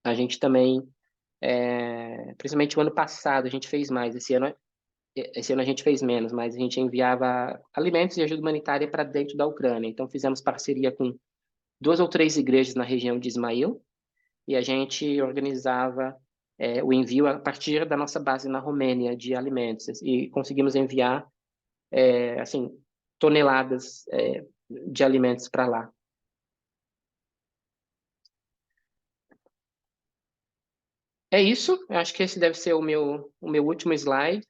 a gente também, principalmente o ano passado, a gente fez mais. Esse ano a gente fez menos, mas a gente enviava alimentos e ajuda humanitária para dentro da Ucrânia. Então fizemos parceria com 2 ou 3 igrejas na região de Ismail, e a gente organizava o envio a partir da nossa base na Romênia de alimentos e conseguimos enviar assim toneladas de alimentos para lá. É isso. Eu acho que esse deve ser o meu último slide.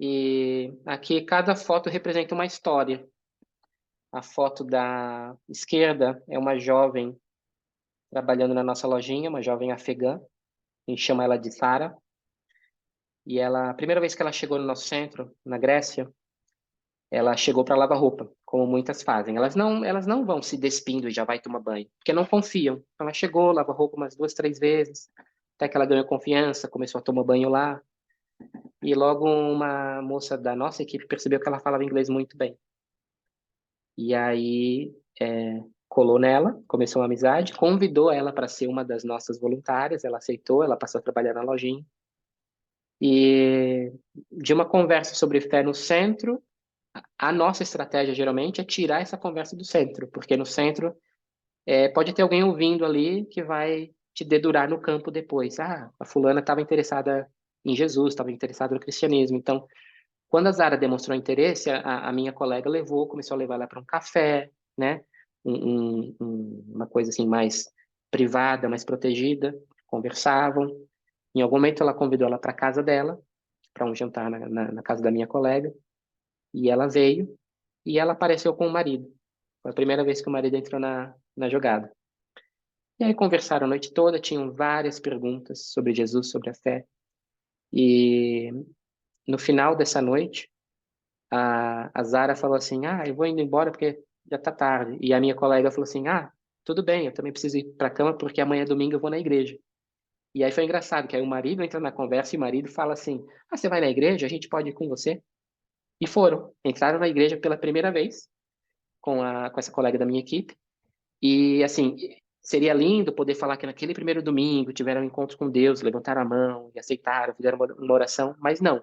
E aqui cada foto representa uma história. A foto da esquerda é uma jovem trabalhando na nossa lojinha, uma jovem afegã. A gente chama ela de Sara. E ela, a primeira vez que ela chegou no nosso centro, na Grécia, ela chegou para lavar roupa, como muitas fazem. Elas não vão se despindo e já vai tomar banho, porque não confiam. Ela chegou, lava roupa umas 2, 3 vezes, até que ela ganhou confiança, começou a tomar banho lá. E logo uma moça da nossa equipe percebeu que ela falava inglês muito bem. E aí colou nela, começou uma amizade, convidou ela para ser uma das nossas voluntárias. Ela aceitou, ela passou a trabalhar na lojinha. E de uma conversa sobre fé no centro, a nossa estratégia geralmente é tirar essa conversa do centro, porque no centro pode ter alguém ouvindo ali que vai te dedurar no campo depois. Ah, a fulana estava interessada em Jesus, estava interessada no cristianismo. Então, quando a Zara demonstrou interesse, a minha colega começou a levar ela para um café, né? Uma coisa assim mais privada, mais protegida. Conversavam. Em algum momento ela convidou ela para casa dela, para um jantar na casa da minha colega, e ela veio e ela apareceu com o marido. Foi a primeira vez que o marido entrou na jogada. E aí conversaram a noite toda, tinham várias perguntas sobre Jesus, sobre a fé. E no final dessa noite, a Zara falou assim: Ah, eu vou indo embora porque já tá tarde. E a minha colega falou assim: Ah, tudo bem, eu também preciso ir para a cama porque amanhã é domingo eu vou na igreja. E aí foi engraçado, que aí o marido entra na conversa e o marido fala assim: Ah, você vai na igreja? A gente pode ir com você? E foram. Entraram na igreja pela primeira vez com essa colega da minha equipe. E, assim, seria lindo poder falar que naquele primeiro domingo tiveram um encontro com Deus, levantaram a mão e aceitaram, fizeram uma oração, mas não.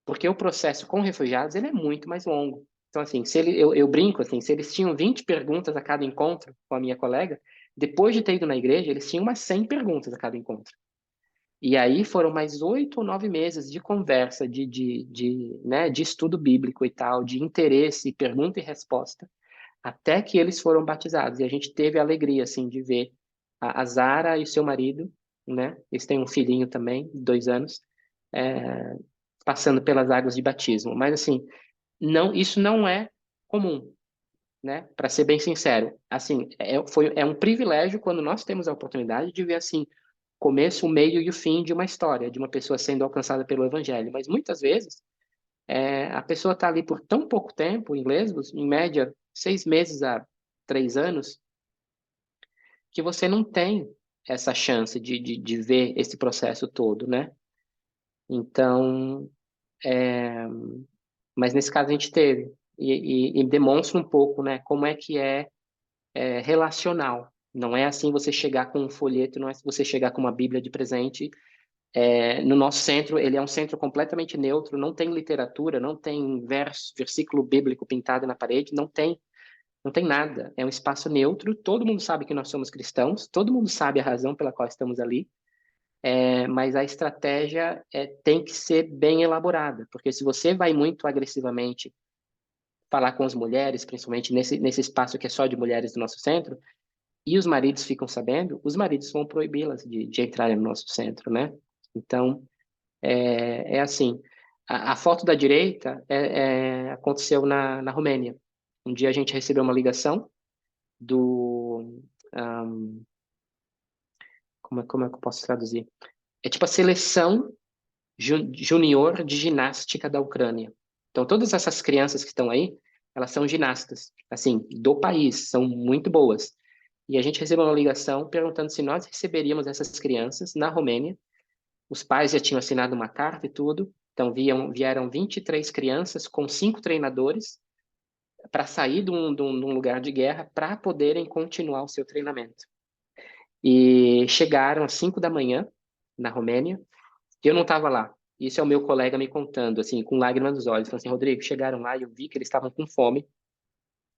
Porque o processo com refugiados, ele é muito mais longo. Então, assim, eu brinco, assim, se eles tinham 20 perguntas a cada encontro com a minha colega, depois de ter ido na igreja, eles tinham umas 100 perguntas a cada encontro. E aí foram mais 8 ou 9 meses de conversa, né, de estudo bíblico e tal, de interesse, pergunta e resposta, até que eles foram batizados. E a gente teve a alegria, assim, de ver a Zara e o seu marido, né? Eles têm um filhinho também, de 2 anos, é, passando pelas águas de batismo. Mas, assim, isso não é comum, né? Para ser bem sincero, assim, é um privilégio quando nós temos a oportunidade de ver, assim, começo, o meio e o fim de uma história, de uma pessoa sendo alcançada pelo evangelho. Mas muitas vezes a pessoa está ali por tão pouco tempo em Lesbos, em média 6 meses a 3 anos, que você não tem essa chance de ver esse processo todo, né? Então, mas nesse caso a gente teve e demonstra um pouco, né, como é que relacional. Não é assim você chegar com um folheto, não é você chegar com uma Bíblia de presente No nosso centro, ele é um centro completamente neutro, não tem literatura, não tem versículo bíblico pintado na parede, não tem nada. É um espaço neutro, todo mundo sabe que nós somos cristãos, todo mundo sabe a razão pela qual estamos ali, mas a estratégia tem que ser bem elaborada, porque se você vai muito agressivamente falar com as mulheres, principalmente nesse espaço que é só de mulheres do nosso centro, e os maridos ficam sabendo, os maridos vão proibi-las de entrarem no nosso centro, né? Então, é assim. A foto da direita aconteceu na Romênia. Um dia a gente recebeu uma ligação do... um, como é que eu posso traduzir? É tipo a seleção junior de ginástica da Ucrânia. Então, todas essas crianças que estão aí, elas são ginastas, assim, do país, são muito boas. E a gente recebeu uma ligação perguntando se nós receberíamos essas crianças na Romênia. Os pais já tinham assinado uma carta e tudo. Então, vieram 23 crianças com 5 treinadores para sair de um lugar de guerra para poderem continuar o seu treinamento. E chegaram às 5 da manhã na Romênia. Eu não estava lá. Isso é o meu colega me contando, assim, com lágrimas nos olhos. Falando assim, Rodrigo, chegaram lá e eu vi que eles estavam com fome.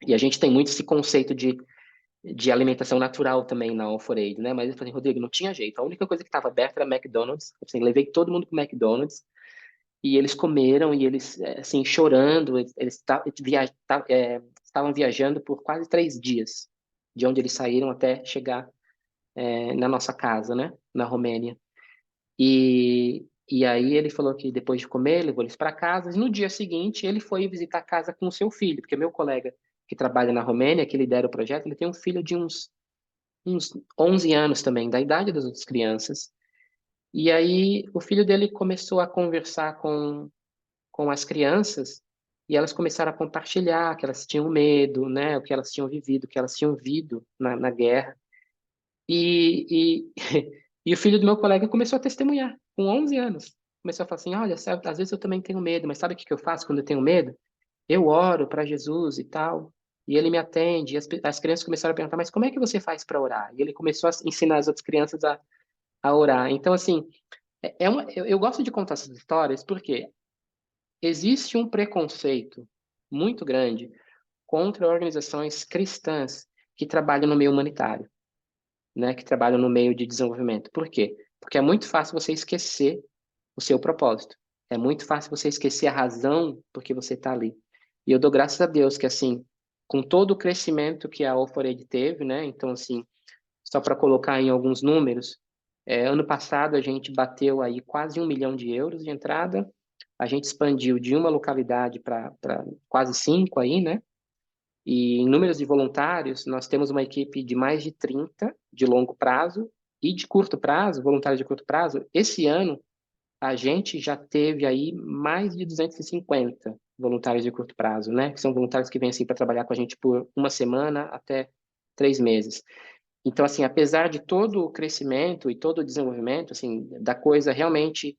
E a gente tem muito esse conceito de alimentação natural também na Alforade, né? Mas eu falei, Rodrigo, não tinha jeito. A única coisa que estava aberta era McDonald's. Assim, levei todo mundo para McDonald's e eles comeram e eles, assim, chorando. Eles estavam viajando por quase 3 dias, de onde eles saíram até chegar na nossa casa, né? Na Romênia. E aí ele falou que depois de comer, levou eles para casa. E no dia seguinte, ele foi visitar a casa com o seu filho, porque meu colega que trabalha na Romênia, que lidera o projeto, ele tem um filho de uns 11 anos também, da idade das outras crianças. E aí o filho dele começou a conversar com as crianças e elas começaram a compartilhar que elas tinham medo, né, o que elas tinham vivido, o que elas tinham vivido na guerra. E, e o filho do meu colega começou a testemunhar, com 11 anos. Começou a falar assim, olha, sabe, às vezes eu também tenho medo, mas sabe o que que eu faço quando eu tenho medo? Eu oro para Jesus e tal, e ele me atende. E as crianças começaram a perguntar, mas como é que você faz para orar? E ele começou a ensinar as outras crianças a orar. Então, assim, eu gosto de contar essas histórias porque existe um preconceito muito grande contra organizações cristãs que trabalham no meio humanitário, né, que trabalham no meio de desenvolvimento. Por quê? Porque é muito fácil você esquecer o seu propósito. É muito fácil você esquecer a razão por que você está ali. E eu dou graças a Deus que, assim, com todo o crescimento que a Alforede teve, né, então, assim, só para colocar em alguns números, ano passado a gente bateu aí quase 1 milhão de euros de entrada, a gente expandiu de uma localidade para quase 5 aí, né? E em números de voluntários, nós temos uma equipe de mais de 30 de longo prazo e de curto prazo, voluntários de curto prazo. Esse ano, a gente já teve aí mais de 250 voluntários de curto prazo, né? Que são voluntários que vêm assim para trabalhar com a gente por uma semana até 3 meses. Então, assim, apesar de todo o crescimento e todo o desenvolvimento, assim, da coisa realmente,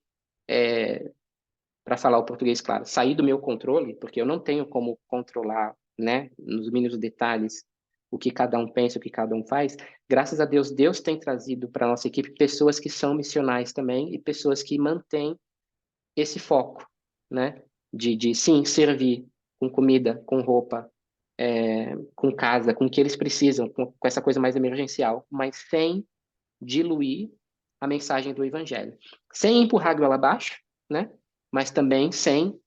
para falar o português claro, sair do meu controle, porque eu não tenho como controlar, né, nos mínimos detalhes, o que cada um pensa, o que cada um faz. Graças a Deus, Deus tem trazido para a nossa equipe pessoas que são missionais também e pessoas que mantêm esse foco, né, de sim, servir com comida, com roupa, com casa, com o que eles precisam, com essa coisa mais emergencial, mas sem diluir a mensagem do evangelho. Sem empurrar a goela abaixo, né? Mas também sem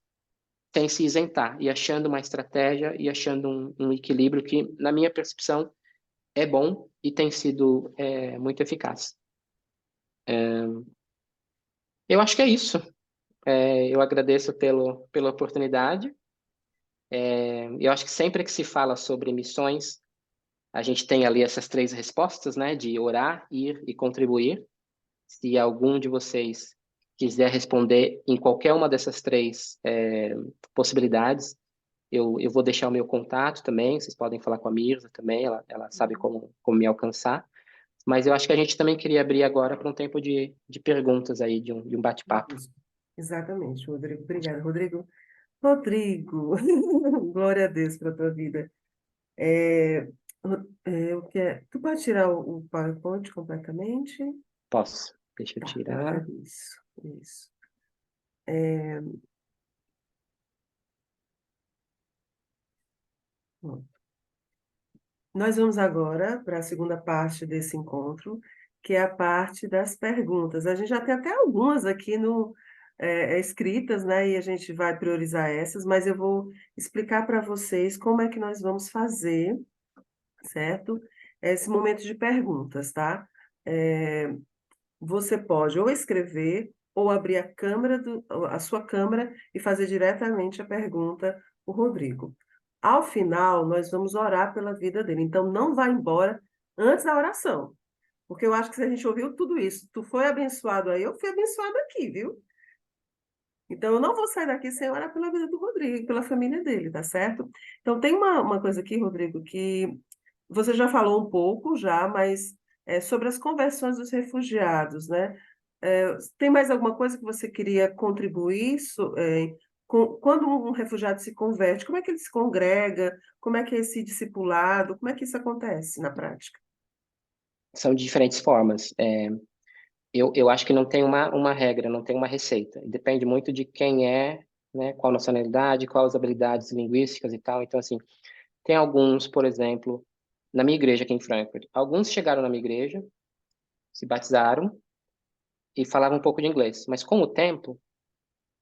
se isentar e achando uma estratégia e achando um equilíbrio que, na minha percepção, é bom e tem sido muito eficaz. Eu acho que é isso. Eu agradeço pela oportunidade. Eu acho que sempre que se fala sobre missões, a gente tem ali essas 3 respostas, né? De orar, ir e contribuir. Se algum de vocês quiser responder em qualquer uma dessas 3 possibilidades, eu vou deixar o meu contato também. Vocês podem falar com a Mirza também, ela sabe como me alcançar. Mas eu acho que a gente também queria abrir agora para um tempo de perguntas aí, de um bate-papo. Isso. Exatamente, Rodrigo. Obrigada, Rodrigo. Rodrigo, glória a Deus pela tua vida. O que é? Tu pode tirar o PowerPoint completamente? Posso? Deixa eu Tá, tirar. isso, isso. É, bom, nós vamos agora para a segunda parte desse encontro, que é a parte das perguntas. A gente já tem até algumas aqui no, escritas, né? E a gente vai priorizar essas, mas eu vou explicar para vocês como é que nós vamos fazer, certo? Esse momento de perguntas, tá? É, você pode ou escrever ou abrir a sua câmera e fazer diretamente a pergunta para o Rodrigo. Ao final, nós vamos orar pela vida dele. Então, não vá embora antes da oração, porque eu acho que se a gente ouviu tudo isso, tu foi abençoado aí, eu fui abençoado aqui, viu? Então, eu não vou sair daqui sem orar pela vida do Rodrigo e pela família dele, tá certo? Então, tem uma coisa aqui, Rodrigo, que você já falou um pouco já, mas é sobre as conversões dos refugiados, né? Tem mais alguma coisa que você queria contribuir quando um refugiado se converte? Como é que ele se congrega? Como é que é esse discipulado? Como é que isso acontece na prática? São de diferentes formas. Eu acho que não tem uma regra, não tem uma receita. Depende muito de quem é, né, qual nacionalidade, quais as habilidades linguísticas e tal. Então, assim, tem alguns, por exemplo, na minha igreja aqui em Frankfurt, alguns chegaram na minha igreja, se batizaram e falavam um pouco de inglês. Mas com o tempo,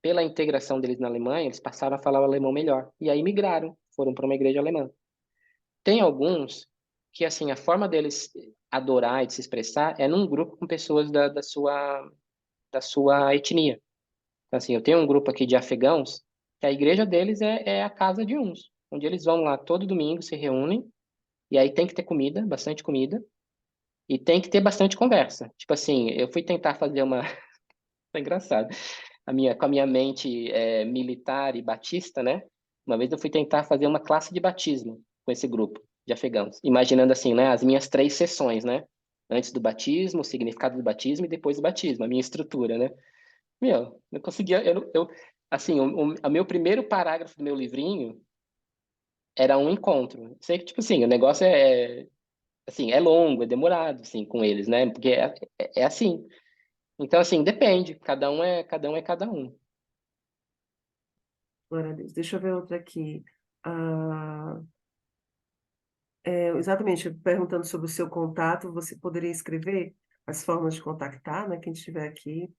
pela integração deles na Alemanha, eles passaram a falar o alemão melhor. E aí migraram, foram para uma igreja alemã. Tem alguns que, assim, a forma deles adorar e de se expressar é num grupo com pessoas da sua etnia. Então, assim, eu tenho um grupo aqui de afegãos que a igreja deles é a casa de uns, onde eles vão lá todo domingo, se reúnem, e aí tem que ter comida, bastante comida, e tem que ter bastante conversa. Tipo assim, eu fui tentar fazer uma... É engraçado. Com a minha mente militar e batista, né? Uma vez eu fui tentar fazer uma classe de batismo com esse grupo de afegãos, imaginando assim, né? As minhas 3 sessões, né? Antes do batismo, o significado do batismo e depois do batismo, a minha estrutura, né? Meu, eu conseguia, assim, o meu primeiro parágrafo do meu livrinho era um encontro. Sei que, tipo assim, o negócio assim, é longo, é demorado, assim, com eles, né? Porque é assim. Então, assim, depende. Cada um é cada um. Glória a Deus. Deixa eu ver outra aqui. Ah, exatamente, perguntando sobre o seu contato, você poderia escrever as formas de contactar, né? Quem estiver aqui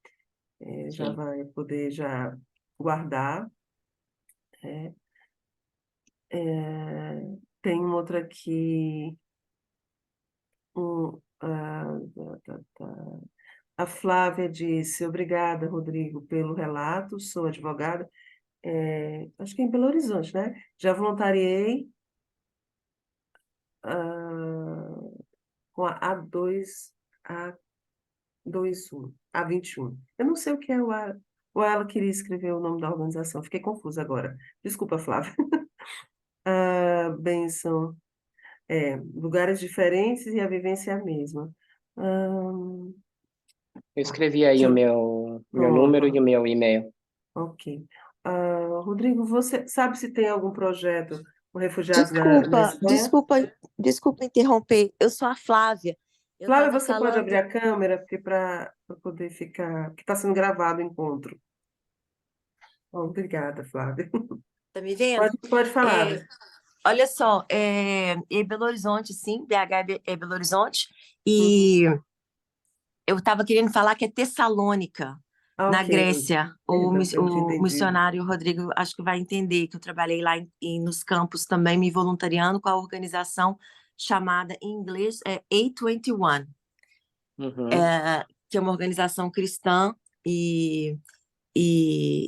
já Sim. vai poder já guardar. né? Tem uma outra aqui. Tá. A Flávia disse: Obrigada, Rodrigo, pelo relato. Sou advogada. Acho que é em Belo Horizonte, né? Já voluntariei ah, com a A21. A21. Eu não sei o que é o A. Ou ela queria escrever o nome da organização. Fiquei confusa agora. Desculpa, Flávia. Bênção. Lugares diferentes e a vivência é a mesma. Ah, Eu tá. escrevi aí Deixa o eu... meu número e Pronto. o meu e-mail. Ok. Rodrigo, você sabe se tem algum projeto com refugiados na Desculpa, Espanha? desculpa, desculpa interromper. Eu sou a Flávia. Eu Flávia, estava você pode abrir falando. a câmera porque para poder ficar, que está sendo gravado o encontro. Obrigada, Flávia. Tá me vendo? Pode falar. É, olha só, em Belo Horizonte, sim, BH é Belo Horizonte, Uhum. e eu estava querendo falar que é Tessalônica, na Ok, Grécia. perdão, eu não tinha O entendido. missionário Rodrigo acho que vai entender que eu trabalhei lá nos campos também, me voluntariando com a organização chamada em inglês A21, Uhum. que é uma organização cristã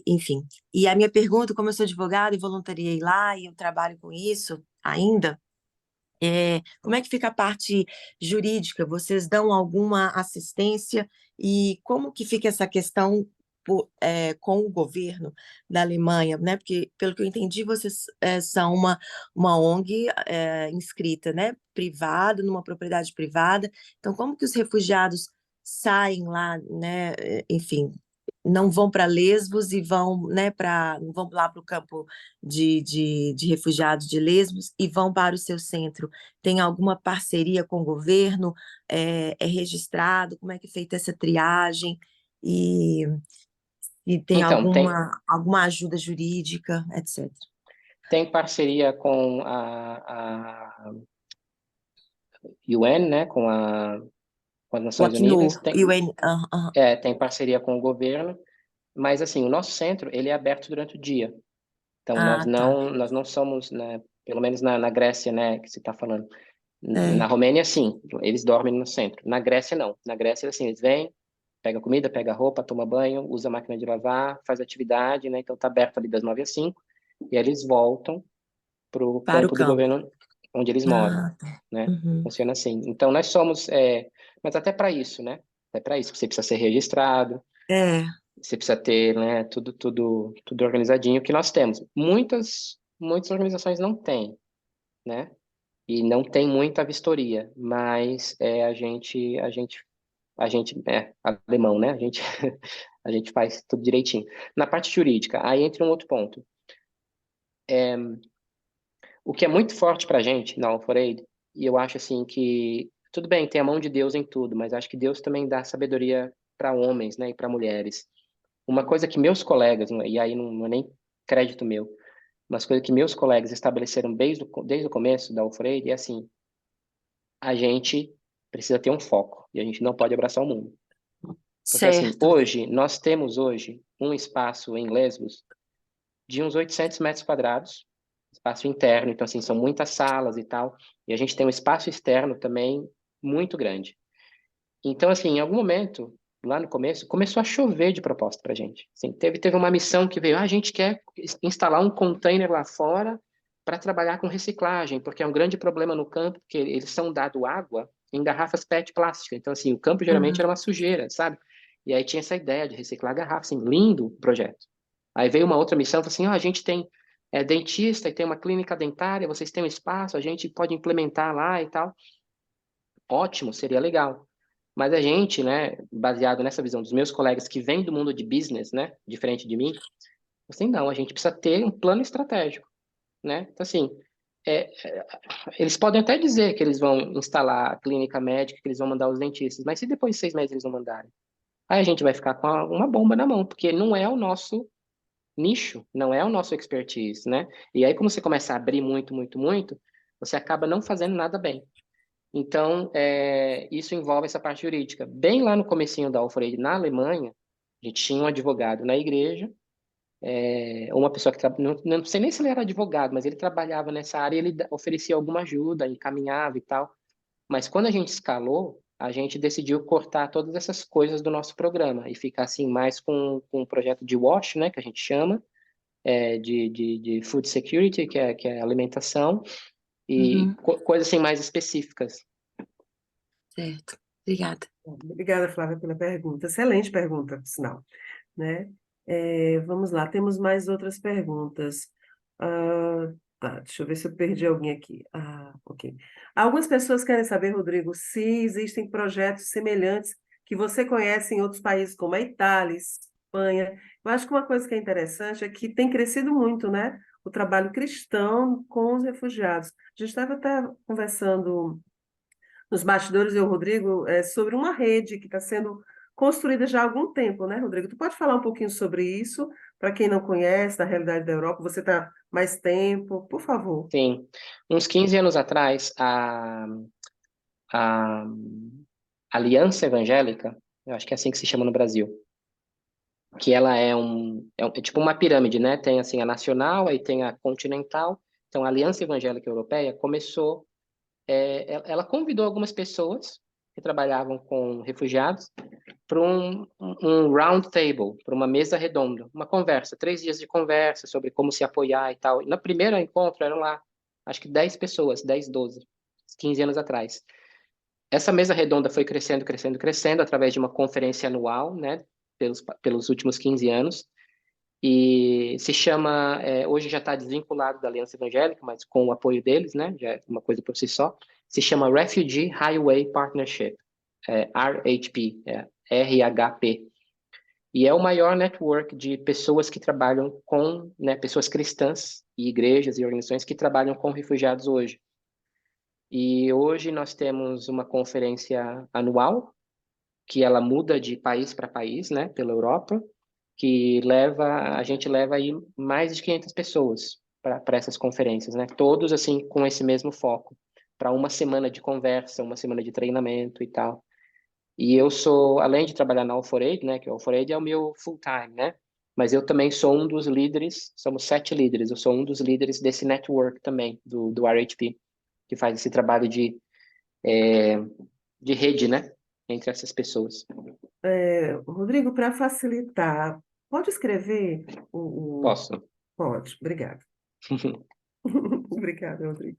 enfim. E a minha pergunta, como eu sou advogada e voluntariei lá e eu trabalho com isso ainda, como é que fica a parte jurídica? Vocês dão alguma assistência e como que fica essa questão com o governo da Alemanha, né? Porque, pelo que eu entendi, vocês são uma ONG inscrita, né? Privada, numa propriedade privada. Então, como que os refugiados saem lá, né? Enfim, não vão para Lesbos e vão, né, vão lá para o campo de refugiados de Lesbos e vão para o seu centro. Tem alguma parceria com o governo? É registrado? Como é que é feita essa triagem? E, e tem Então, alguma ajuda jurídica, etc. tem parceria com a UN, né, com as O Nações Unidas, Acnur, UN, tem parceria com o governo, mas assim, o nosso centro, ele é aberto durante o dia. Então, tá. nós não somos, né, pelo menos na Grécia, né, que você está falando. Na É, Romênia, sim, eles dormem no centro. Na Grécia, não. Na Grécia, assim, eles vêm, pega comida, pega roupa, toma banho, usa a máquina de lavar, faz atividade, né? Então, tá aberto ali das 9 às 5, e aí eles voltam para o para o campo do campo. governo onde eles moram, Tá. né? Uhum. Funciona assim. Então, nós somos, mas até para isso, né? Até para isso, você precisa ser registrado, É, você precisa ter, né, tudo organizadinho que nós temos. Muitas organizações não têm, né? E não tem muita vistoria, mas a gente é alemão, né? A gente faz tudo direitinho. Na parte jurídica, aí entra um outro ponto. O que é muito forte para a gente na Alforade, e eu acho assim que tudo bem, tem a mão de Deus em tudo, mas acho que Deus também dá sabedoria para homens, né, e para mulheres. Uma coisa que meus colegas, e aí não é nem crédito meu, mas coisa que meus colegas estabeleceram desde o começo da Alforade é assim: a gente precisa ter um foco e a gente não pode abraçar o mundo. Porque assim, certo. nós temos hoje um espaço em Lesbos de uns 800 metros quadrados, espaço interno, então assim, são muitas salas e tal, e a gente tem um espaço externo também muito grande. Então assim, em algum momento, lá no começo, começou a chover de proposta pra gente. Assim, teve uma missão que veio, a gente quer instalar um container lá fora para trabalhar com reciclagem, porque é um grande problema no campo, porque eles são dado água em garrafas PET plástica. Então assim, o campo geralmente Uhum. era uma sujeira, sabe? E aí tinha essa ideia de reciclar garrafas, assim, lindo o projeto. Aí veio uma outra missão, falou assim, a gente tem dentista e tem uma clínica dentária, vocês têm um espaço, a gente pode implementar lá e tal. Ótimo, seria legal. Mas a gente, né, baseado nessa visão dos meus colegas que vêm do mundo de business, né, diferente de mim, assim, não, a gente precisa ter um plano estratégico, né? Então, assim, é, é, eles podem até dizer que eles vão instalar a clínica médica, que eles vão mandar os dentistas, mas se depois de 6 meses eles não mandarem? Aí a gente vai ficar com uma bomba na mão, porque não é o nosso nicho, não é o nosso expertise, né? E aí, como você começa a abrir muito, muito, muito, você acaba não fazendo nada bem. Então, isso envolve essa parte jurídica. Bem lá no comecinho da Alfred, na Alemanha, a gente tinha um advogado na igreja, uma pessoa que não sei nem se ele era advogado, mas ele trabalhava nessa área e ele oferecia alguma ajuda, encaminhava e tal. Mas quando a gente escalou, a gente decidiu cortar todas essas coisas do nosso programa e ficar assim mais com um projeto de WASH, né, que a gente chama, de food security, que é alimentação, e Uhum. coisas assim mais específicas. Certo. Obrigada. Obrigada, Flávia, pela pergunta. Excelente pergunta, por sinal, né? Vamos lá, temos mais outras perguntas. Tá, deixa eu ver se eu perdi alguém aqui. Ok. Algumas pessoas querem saber, Rodrigo, se existem projetos semelhantes que você conhece em outros países, como a Itália, Espanha. Eu acho que uma coisa que é interessante é que tem crescido muito, né? O trabalho cristão com os refugiados. A gente estava até conversando nos bastidores, eu, Rodrigo, sobre uma rede que está sendo construída já há algum tempo, né, Rodrigo? Tu pode falar um pouquinho sobre isso, para quem não conhece, da realidade da Europa, você está mais tempo, por favor. Sim, uns 15 anos atrás, a Aliança Evangélica, eu acho que é assim que se chama no Brasil, que ela é tipo uma pirâmide, né? Tem assim a nacional, aí tem a continental. Então, a Aliança Evangélica Europeia começou, ela convidou algumas pessoas que trabalhavam com refugiados para um round table, para uma mesa redonda, uma conversa, 3 dias de conversa sobre como se apoiar e tal. E no primeiro encontro eram lá, acho que 10 pessoas, 10, 12, 15 anos atrás. Essa mesa redonda foi crescendo, crescendo, crescendo através de uma conferência anual, né, pelos últimos 15 anos, e se chama, hoje já está desvinculado da Aliança Evangélica, mas com o apoio deles, né, já é uma coisa por si só, se chama Refugee Highway Partnership, RHP, RHP. E é o maior network de pessoas que trabalham com, né, pessoas cristãs e igrejas e organizações que trabalham com refugiados hoje. E hoje nós temos uma conferência anual, que ela muda de país para país, né, pela Europa, que a gente leva aí mais de 500 pessoas para essas conferências, né? Todos assim com esse mesmo foco, para uma semana de conversa, uma semana de treinamento e tal. E eu sou, além de trabalhar na All4Aid, né, que o All4Aid é o meu full time, né? Mas eu também sou um dos líderes, somos 7 líderes, eu sou um dos líderes desse network também, do RHP, que faz esse trabalho de rede, né, entre essas pessoas. Rodrigo, para facilitar, pode escrever Posso. Pode, obrigada. Obrigada, Rodrigo.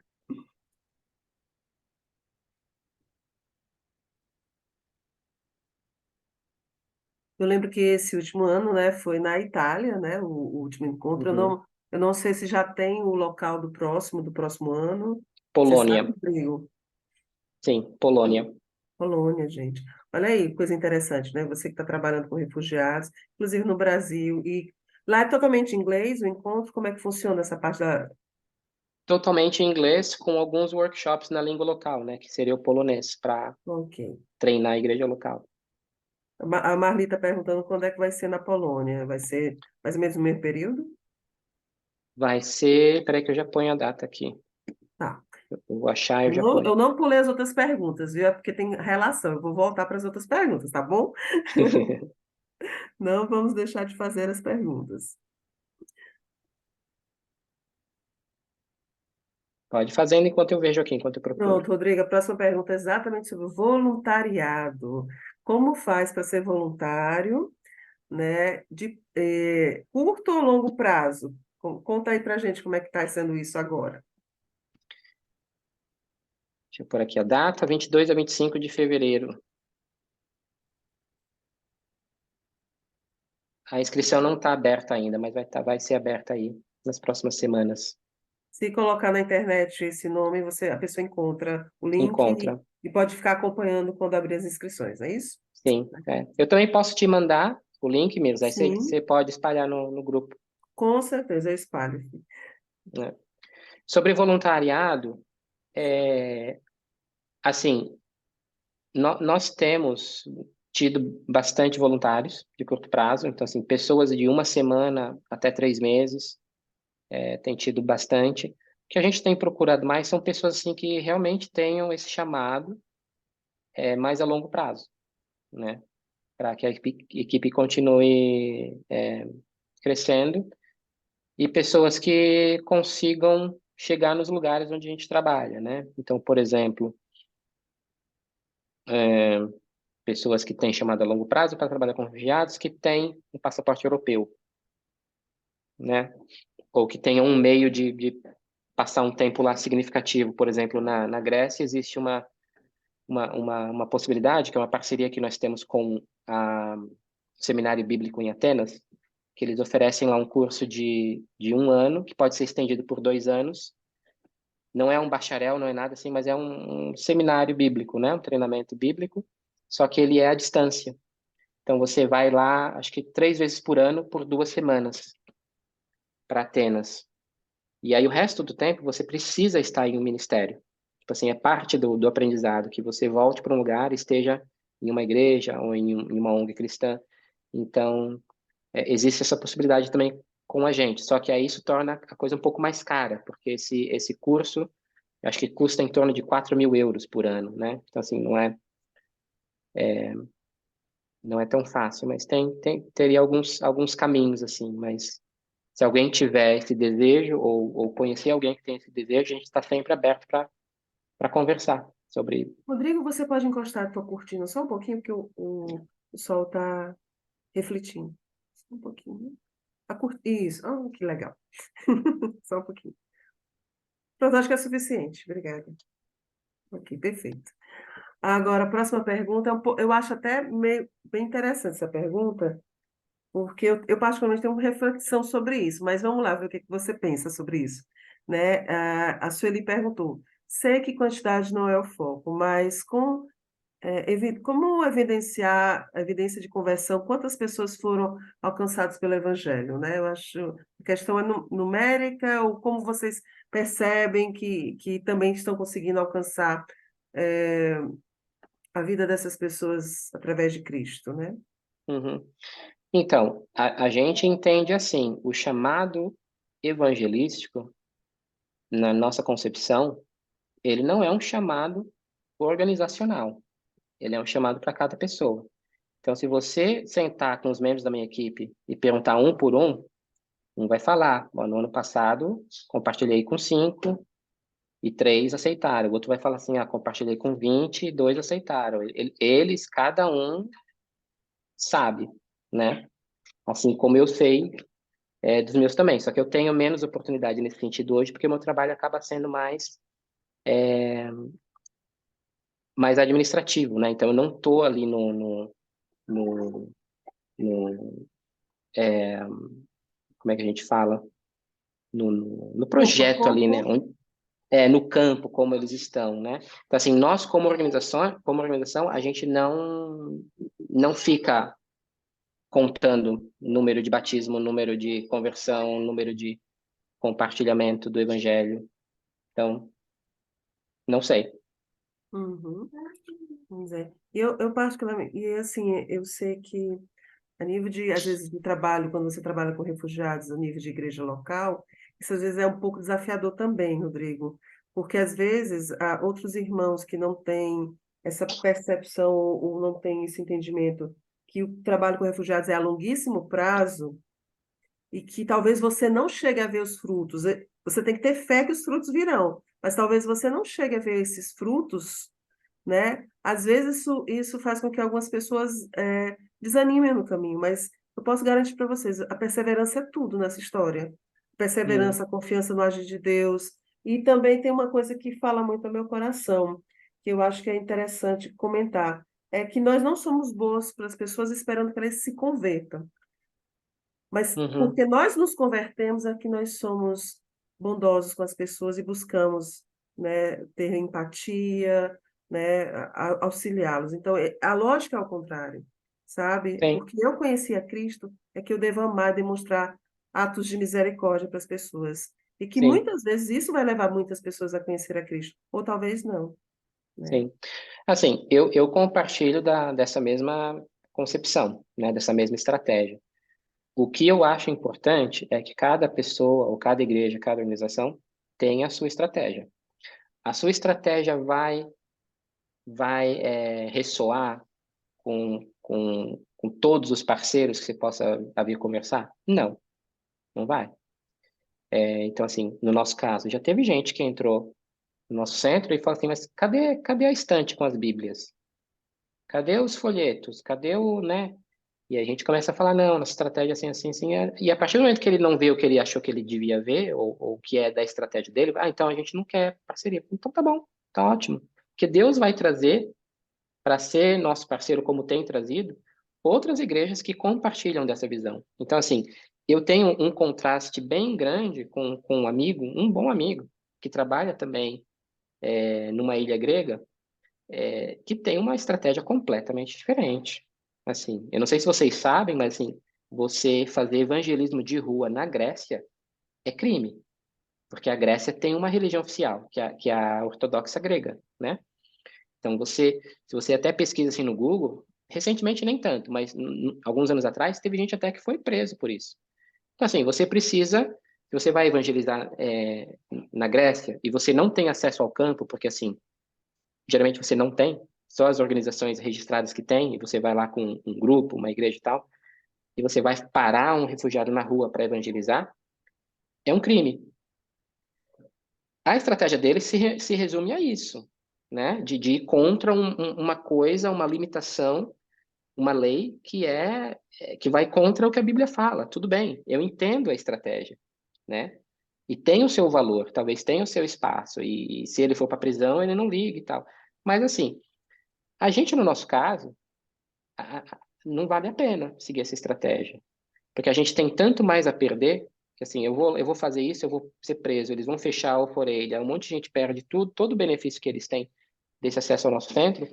Eu lembro que esse último ano, né, foi na Itália, né, o último encontro. Uhum. Eu não sei se já tem o local do próximo ano. Você Polônia, sabe, Rodrigo? sim, Polônia. Polônia, gente. Olha aí, coisa interessante, né? Você que está trabalhando com refugiados, inclusive no Brasil. E lá é totalmente inglês o encontro? Como é que funciona essa parte da... Totalmente em inglês, com alguns workshops na língua local, né, que seria o polonês, para Ok. treinar a igreja local. A Marli está perguntando quando é que vai ser na Polônia. Vai ser mais ou menos no mesmo período? Vai ser, peraí que eu já ponho a data aqui. Tá. Eu vou achar e eu já ponho. Eu não pulei as outras perguntas, viu? É porque tem relação. Eu vou voltar para as outras perguntas, tá bom? Não vamos deixar de fazer as perguntas. Pode ir fazendo enquanto eu vejo aqui, enquanto eu procuro. Pronto, Rodrigo, a próxima pergunta é exatamente sobre o voluntariado. Como faz para ser voluntário, né, de curto ou longo prazo? Conta aí para gente como é que está sendo isso agora. Deixa eu pôr aqui a data, 22 a 25 de fevereiro. A inscrição não está aberta ainda, mas vai ser aberta aí nas próximas semanas. Se colocar na internet esse nome, a pessoa encontra o link Encontra. e pode ficar acompanhando quando abrir as inscrições, é isso? Sim, é. Eu também posso te mandar o link mesmo, aí você Sim, pode espalhar no grupo, com certeza, eu espalho. né? Sobre voluntariado, assim, nós temos tido bastante voluntários de curto prazo, então, assim, pessoas de uma semana até 3 meses, tem tido bastante. O que a gente tem procurado mais são pessoas, assim, que realmente tenham esse chamado mais a longo prazo, né? Para que a equipe continue crescendo e pessoas que consigam chegar nos lugares onde a gente trabalha, né? Então, por exemplo, pessoas que têm chamado a longo prazo para trabalhar com refugiados que têm um passaporte europeu, né? Ou que tenham um meio de passar um tempo lá significativo. Por exemplo, na Grécia existe uma possibilidade, que é uma parceria que nós temos com o Seminário Bíblico em Atenas, que eles oferecem lá um curso de 1 ano, que pode ser estendido por 2 anos. Não é um bacharel, não é nada assim, mas é um seminário bíblico, né? Um treinamento bíblico, só que ele é à distância. Então você vai lá, acho que 3 vezes por ano, por 2 semanas, para Atenas. E aí o resto do tempo você precisa estar em um ministério. Tipo assim, é parte do aprendizado, que você volte para um lugar e esteja em uma igreja ou em uma ONG cristã. Então, existe essa possibilidade também com a gente. Só que aí isso torna a coisa um pouco mais cara, porque esse curso, eu acho que custa em torno de 4.000 euros por ano, né? Então, assim, não é tão fácil, mas teria alguns caminhos, assim, mas se alguém tiver esse desejo ou conhecer alguém que tem esse desejo, a gente está sempre aberto para conversar sobre. Rodrigo, você pode encostar a tua cortina só um pouquinho, porque o sol está refletindo. Só um pouquinho. Isso, que legal. Só um pouquinho. Pronto, acho que é suficiente. Obrigada. Ok, perfeito. Agora, a próxima pergunta, eu acho até meio, bem interessante essa pergunta, porque eu particularmente tenho uma reflexão sobre isso, mas vamos lá ver o que que você pensa sobre isso. Né? A Sueli perguntou, sei que quantidade não é o foco, mas com como evidenciar a evidência de conversão? Quantas pessoas foram alcançadas pelo Evangelho, né? Eu acho a questão é numérica, ou como vocês percebem que também estão conseguindo alcançar é, a vida dessas pessoas através de Cristo, né? Uhum. Então, a gente entende assim, o chamado evangelístico, na nossa concepção, ele não é um chamado organizacional, ele é um chamado para cada pessoa. Então, se você sentar com os membros da minha equipe e perguntar um por um vai falar, "Bom, no ano passado compartilhei com 5 e 3 aceitaram." O outro vai falar assim, compartilhei com 20 e 2 aceitaram. Eles, cada um sabe, né? Assim como eu sei dos meus também. Só que eu tenho menos oportunidade nesse sentido hoje, porque o meu trabalho acaba sendo mais administrativo, né? Então, eu não estou ali no, no, como é que a gente fala? No projeto ali, né? Campo. No campo, como eles estão, né? Então, assim, nós como organização, a gente não fica contando número de batismo, número de conversão, número de compartilhamento do evangelho. Então, não sei. Uhum. Vamos dizer. Eu particularmente, e assim, eu sei que a nível de, às vezes, de trabalho, quando você trabalha com refugiados, a nível de igreja local, isso às vezes é um pouco desafiador também, Rodrigo, porque às vezes há outros irmãos que não têm essa percepção ou não têm esse entendimento que o trabalho com refugiados é a longuíssimo prazo e que talvez você não chegue a ver os frutos. Você tem que ter fé que os frutos virão, mas talvez você não chegue a ver esses frutos, né? Às vezes isso faz com que algumas pessoas desanimem no caminho, mas eu posso garantir para vocês, a perseverança é tudo nessa história. Hum, Perseverança, a confiança no agir de Deus. E também tem uma coisa que fala muito ao meu coração, que eu acho que é interessante comentar, é que nós não somos boas para as pessoas esperando que elas se convertam, mas uhum, porque nós nos convertemos é que nós somos bondosos com as pessoas e buscamos, né, ter empatia, né, auxiliá-los. Então, a lógica é ao contrário, sabe? sim, Porque eu conheci a Cristo, é que eu devo amar e demonstrar atos de misericórdia para as pessoas. E que sim, muitas vezes isso vai levar muitas pessoas a conhecer a Cristo, ou talvez não, né? sim. Assim, eu compartilho dessa mesma concepção, né? Dessa mesma estratégia. O que eu acho importante é que cada pessoa, ou cada igreja, cada organização, tenha a sua estratégia. A sua estratégia vai ressoar com todos os parceiros que você possa vir conversar? Não, não vai. Então, assim, no nosso caso, já teve gente que entrou no nosso centro e falou assim, mas cadê a estante com as Bíblias? Cadê os folhetos? Cadê né? E a gente começa a falar, não, nossa estratégia assim, assim, assim. E a partir do momento que ele não vê o que ele achou que ele devia ver, ou o que é da estratégia dele, então a gente não quer parceria. Então tá bom, tá ótimo. Porque Deus vai trazer para ser nosso parceiro, como tem trazido, outras igrejas que compartilham dessa visão. Então, assim, eu tenho um contraste bem grande com um amigo, um bom amigo, que trabalha também numa ilha grega, que tem uma estratégia completamente diferente. Assim, eu não sei se vocês sabem, mas assim, você fazer evangelismo de rua na Grécia é crime, porque a Grécia tem uma religião oficial, que é a ortodoxa grega, né? Então, se você até pesquisa assim no Google, recentemente nem tanto, mas alguns anos atrás, teve gente até que foi preso por isso. Então, assim, se você vai evangelizar na Grécia e você não tem acesso ao campo, porque assim, geralmente você não tem, só as organizações registradas que têm, e você vai lá com um grupo, uma igreja e tal, e você vai parar um refugiado na rua para evangelizar, é um crime. A estratégia dele se resume a isso, né? De ir contra uma coisa, uma limitação, uma lei que vai contra o que a Bíblia fala. Tudo bem, eu entendo a estratégia, né? E tem o seu valor, talvez tenha o seu espaço, e se ele for para prisão, ele não liga e tal. Mas assim, a gente, no nosso caso, não vale a pena seguir essa estratégia. Porque a gente tem tanto mais a perder, que assim, eu vou fazer isso, eu vou ser preso, eles vão fechar a alforelha, um monte de gente perde tudo, todo o benefício que eles têm desse acesso ao nosso centro,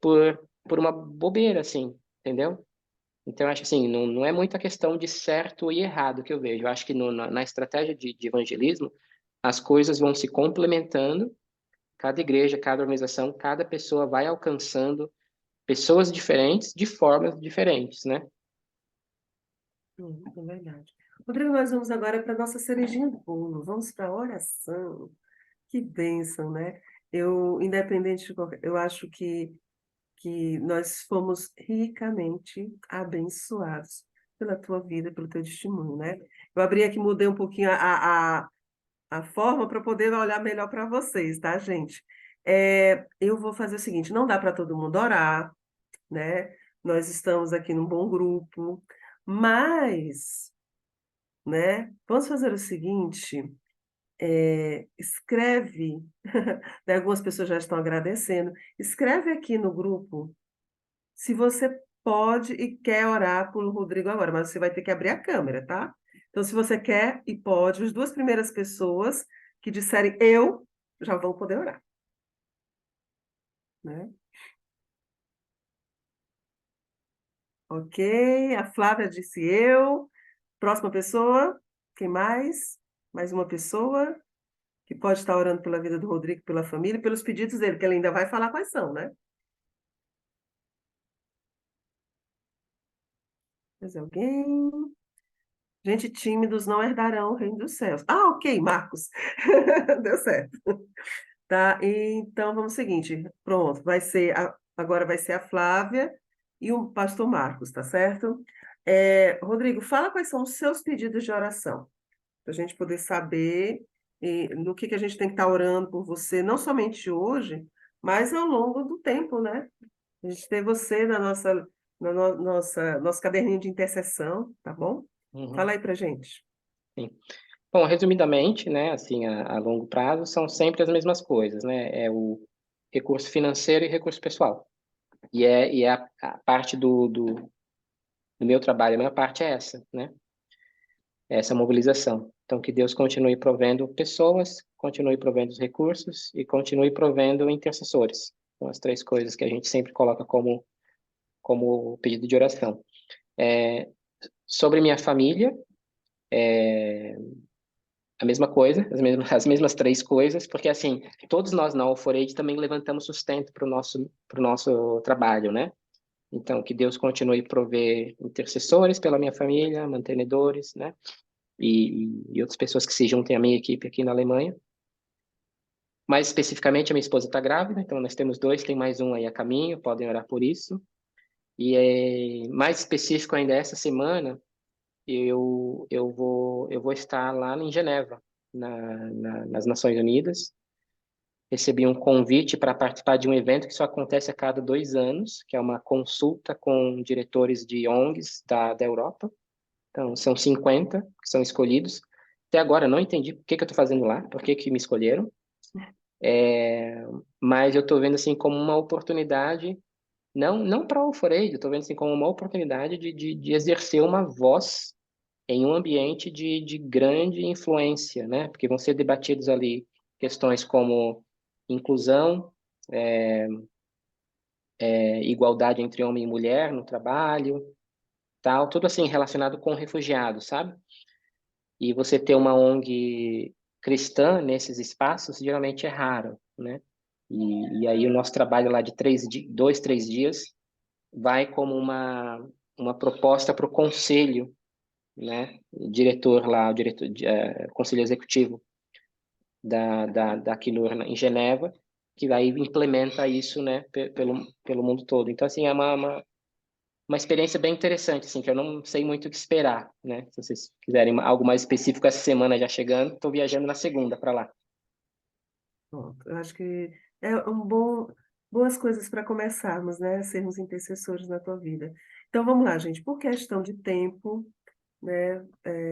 por uma bobeira, assim, entendeu? Então, eu acho assim, não é muita questão de certo e errado que eu vejo. Eu acho que na estratégia de evangelismo, as coisas vão se complementando, cada igreja, cada organização, cada pessoa vai alcançando pessoas diferentes de formas diferentes, né? É verdade. Rodrigo, nós vamos agora para a nossa cerejinha do bolo. Vamos para a oração. Que bênção, né? Independente de qualquer, eu acho que nós fomos ricamente abençoados pela tua vida, pelo teu testemunho, né? Eu abri aqui, mudei um pouquinho a forma para poder olhar melhor para vocês, tá, gente? Eu vou fazer o seguinte: não dá para todo mundo orar, né? Nós estamos aqui num bom grupo, mas, né? Vamos fazer o seguinte: escreve, né, algumas pessoas já estão agradecendo, escreve aqui no grupo se você pode e quer orar por Rodrigo agora, mas você vai ter que abrir a câmera, tá? Então, se você quer e pode, as duas primeiras pessoas que disserem eu, já vão poder orar, né? Ok, a Flávia disse eu. Próxima pessoa, quem mais? Mais uma pessoa que pode estar orando pela vida do Rodrigo, pela família, pelos pedidos dele, que ele ainda vai falar quais são, né? Mais alguém? Gente, tímidos não herdarão o reino dos céus. Ah, ok, Marcos. Deu certo. Tá, então vamos ao seguinte. Pronto, agora vai ser a Flávia e o pastor Marcos, tá certo? Rodrigo, fala quais são os seus pedidos de oração, para a gente poder saber no que a gente tem que estar orando por você, não somente hoje, mas ao longo do tempo, né? A gente ter você nosso caderninho de intercessão, tá bom? Uhum. Fala aí pra gente. Sim. Bom, resumidamente, né, assim, a longo prazo, são sempre as mesmas coisas, né? É o recurso financeiro e recurso pessoal. E a parte do meu trabalho, a minha parte é essa, né? Essa mobilização. Então, que Deus continue provendo pessoas, continue provendo os recursos e continue provendo intercessores. São as três coisas que a gente sempre coloca como pedido de oração. Sobre minha família, a mesma coisa, as mesmas três coisas, porque assim, todos nós na Alforade também levantamos sustento para o nosso trabalho, né? Então, que Deus continue a prover intercessores pela minha família, mantenedores, né? E outras pessoas que se juntem à minha equipe aqui na Alemanha. Mais especificamente, a minha esposa está grávida, então nós temos dois, tem mais um aí a caminho, podem orar por isso. Mais específico ainda, essa semana, eu vou estar lá em Geneva, nas Nações Unidas. Recebi um convite para participar de um evento que só acontece a cada 2 anos, que é uma consulta com diretores de ONGs da Europa. Então, são 50 que são escolhidos. Até agora, não entendi por que eu estou fazendo lá, por que me escolheram. Mas eu estou vendo assim como uma oportunidade, não para o Alforade, eu estou vendo assim como uma oportunidade de exercer uma voz em um ambiente de grande influência, né? Porque vão ser debatidos ali questões como inclusão, igualdade entre homem e mulher no trabalho, tal, tudo assim relacionado com refugiados, sabe? E você ter uma ONG cristã nesses espaços geralmente é raro, né? E aí o nosso trabalho lá de 2, 3 dias vai como uma proposta para o conselho, né? O diretor lá, conselho executivo da Acnur em Geneva, que aí implementa isso, né? Pelo mundo todo. Então, assim, é uma experiência bem interessante, assim, que eu não sei muito o que esperar, né? Se vocês quiserem algo mais específico essa semana já chegando, estou viajando na segunda para lá. Pronto, eu acho que é boas coisas para começarmos, né? Sermos intercessores na tua vida. Então vamos lá, gente. Por questão de tempo, né?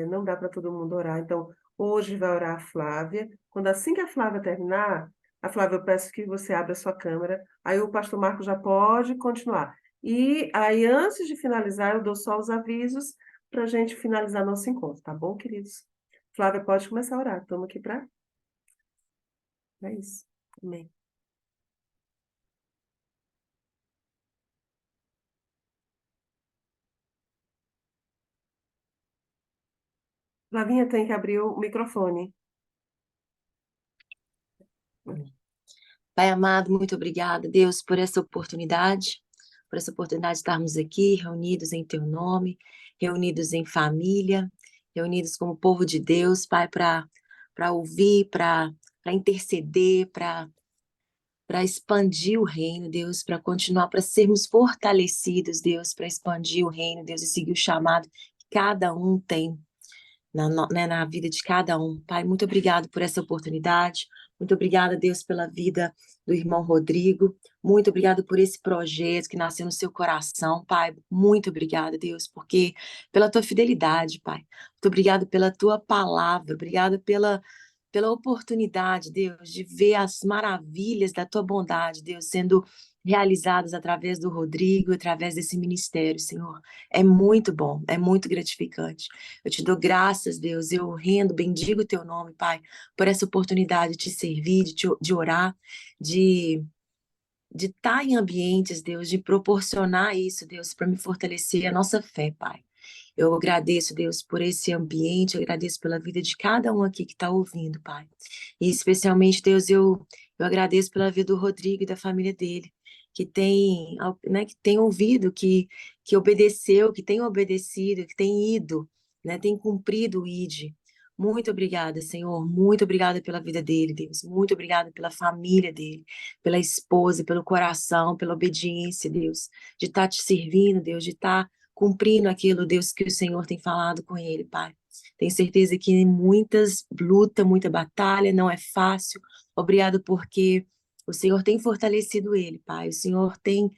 Não dá para todo mundo orar. Então, hoje vai orar a Flávia. Assim que a Flávia terminar, a Flávia, eu peço que você abra a sua câmera. Aí o pastor Marco já pode continuar. E aí, antes de finalizar, eu dou só os avisos para a gente finalizar nosso encontro, tá bom, queridos? Flávia, pode começar a orar. Estamos aqui para. É isso. Amém. Flavinha tem que abrir o microfone. Pai amado, muito obrigada, Deus, por essa oportunidade de estarmos aqui, reunidos em Teu nome, reunidos em família, reunidos como povo de Deus, Pai, para ouvir, para interceder, para expandir o reino, Deus, para continuar, para sermos fortalecidos, Deus, para expandir o reino, Deus, e seguir o chamado que cada um tem na vida de cada um. Pai, muito obrigado por essa oportunidade. Muito obrigada, Deus, pela vida do irmão Rodrigo. Muito obrigado por esse projeto que nasceu no seu coração, Pai. Muito obrigada, Deus, porque pela tua fidelidade, Pai. Muito obrigado pela tua palavra. Obrigado pela oportunidade, Deus, de ver as maravilhas da tua bondade, Deus, sendo realizadas através do Rodrigo, através desse ministério, Senhor. É muito bom, é muito gratificante. Eu te dou graças, Deus, eu rendo, bendigo o teu nome, Pai, por essa oportunidade de te servir, de orar, de estar em ambientes, Deus, de proporcionar isso, Deus, para me fortalecer a nossa fé, Pai. Eu agradeço, Deus, por esse ambiente, eu agradeço pela vida de cada um aqui que está ouvindo, Pai. E especialmente, Deus, eu agradeço pela vida do Rodrigo e da família dele, que tem ouvido, que obedeceu, que tem obedecido, que tem ido, né, tem cumprido o ID. Muito obrigada, Senhor. Muito obrigada pela vida dele, Deus. Muito obrigada pela família dele, pela esposa, pelo coração, pela obediência, Deus, de estar te servindo, Deus, de estar cumprindo aquilo, Deus, que o Senhor tem falado com ele, Pai. Tenho certeza que muitas lutas, muita batalha, não é fácil. Obrigado porque o Senhor tem fortalecido ele, Pai. O Senhor tem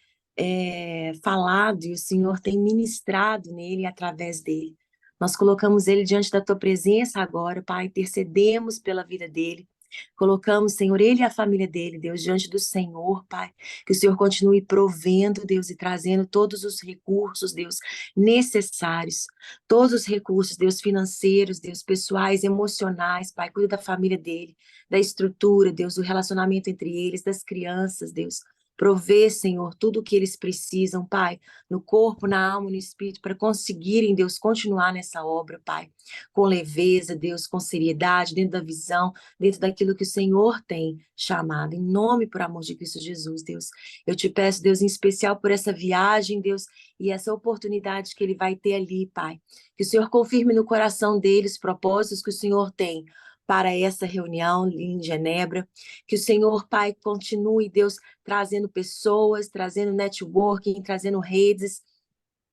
falado e o Senhor tem ministrado nele e através dele. Nós colocamos ele diante da tua presença agora, Pai, intercedemos pela vida dele. Colocamos, Senhor, ele e a família dele, Deus, diante do Senhor, Pai. Que o Senhor continue provendo, Deus, e trazendo todos os recursos, Deus, necessários. Todos os recursos, Deus, financeiros, Deus, pessoais, emocionais, Pai. Cuida da família dele, da estrutura, Deus, do relacionamento entre eles, das crianças, Deus. Provê, Senhor, tudo o que eles precisam, Pai, no corpo, na alma e no espírito, para conseguirem, Deus, continuar nessa obra, Pai, com leveza, Deus, com seriedade, dentro da visão, dentro daquilo que o Senhor tem chamado. Em nome, por amor de Cristo Jesus, Deus. Eu te peço, Deus, em especial por essa viagem, Deus, e essa oportunidade que ele vai ter ali, Pai. Que o Senhor confirme no coração dele os propósitos que o Senhor tem para essa reunião em Genebra. Que o Senhor, Pai, continue, Deus, trazendo pessoas, trazendo networking, trazendo redes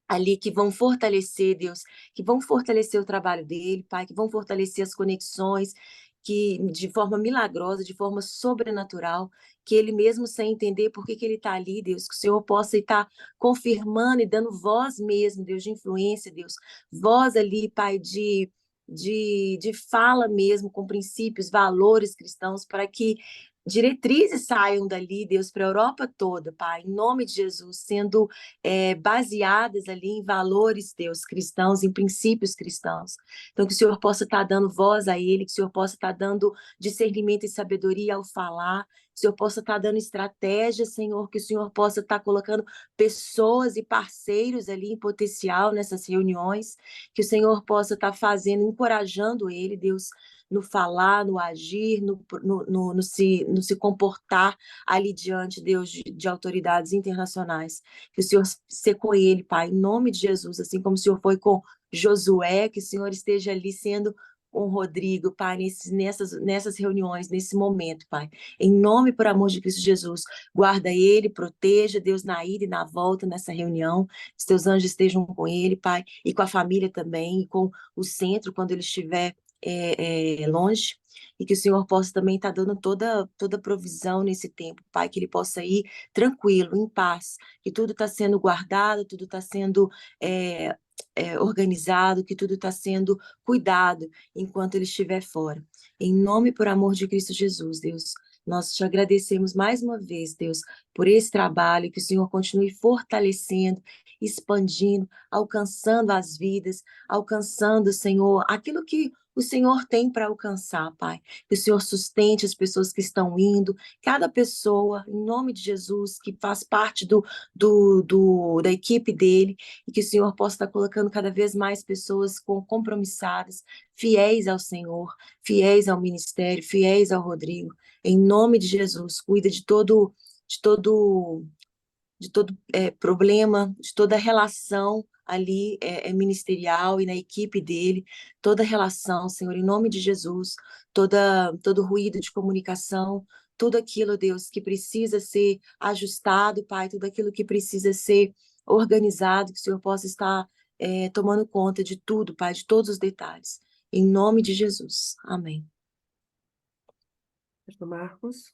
ali que vão fortalecer, Deus, que vão fortalecer o trabalho dele, Pai, que vão fortalecer as conexões, que de forma milagrosa, de forma sobrenatural, que ele mesmo sem entender por que ele está ali, Deus, que o Senhor possa estar confirmando e dando voz mesmo, Deus, de influência, Deus, voz ali, Pai, de fala mesmo, com princípios, valores cristãos, para que diretrizes saiam dali, Deus, para a Europa toda, Pai, em nome de Jesus, sendo baseadas ali em valores, Deus, cristãos, em princípios cristãos. Então, que o Senhor possa estar dando voz a ele, que o Senhor possa estar dando discernimento e sabedoria ao falar, que o Senhor possa estar dando estratégia, Senhor, que o Senhor possa estar colocando pessoas e parceiros ali em potencial nessas reuniões, que o Senhor possa estar fazendo, encorajando ele, Deus, no falar, no agir, no se comportar ali diante, Deus, de autoridades internacionais. Que o Senhor seja com ele, Pai, em nome de Jesus, assim como o Senhor foi com Josué, que o Senhor esteja ali sendo com o Rodrigo, Pai, nessas reuniões, nesse momento, Pai. Em nome, por amor de Cristo Jesus, guarda ele, proteja, Deus, na ida e na volta nessa reunião, que os teus anjos estejam com ele, Pai, e com a família também, e com o centro, quando ele estiver longe, e que o Senhor possa também estar dando toda provisão nesse tempo, Pai, que ele possa ir tranquilo, em paz, que tudo está sendo guardado, tudo está sendo organizado, que tudo está sendo cuidado enquanto ele estiver fora. Em nome, por amor de Cristo Jesus, Deus, nós te agradecemos mais uma vez, Deus, por esse trabalho, que o Senhor continue fortalecendo, expandindo, alcançando as vidas, alcançando, Senhor, aquilo que o Senhor tem para alcançar, Pai. Que o Senhor sustente as pessoas que estão indo, cada pessoa, em nome de Jesus, que faz parte da equipe dele, e que o Senhor possa estar colocando cada vez mais pessoas compromissadas, fiéis ao Senhor, fiéis ao ministério, fiéis ao Rodrigo. Em nome de Jesus, cuida de todo problema, de toda relação ali ministerial e na equipe dele, toda relação, Senhor, em nome de Jesus, todo ruído de comunicação, tudo aquilo, Deus, que precisa ser ajustado, Pai, tudo aquilo que precisa ser organizado, que o Senhor possa estar tomando conta de tudo, Pai, de todos os detalhes. Em nome de Jesus. Amém. Pastor Marcos.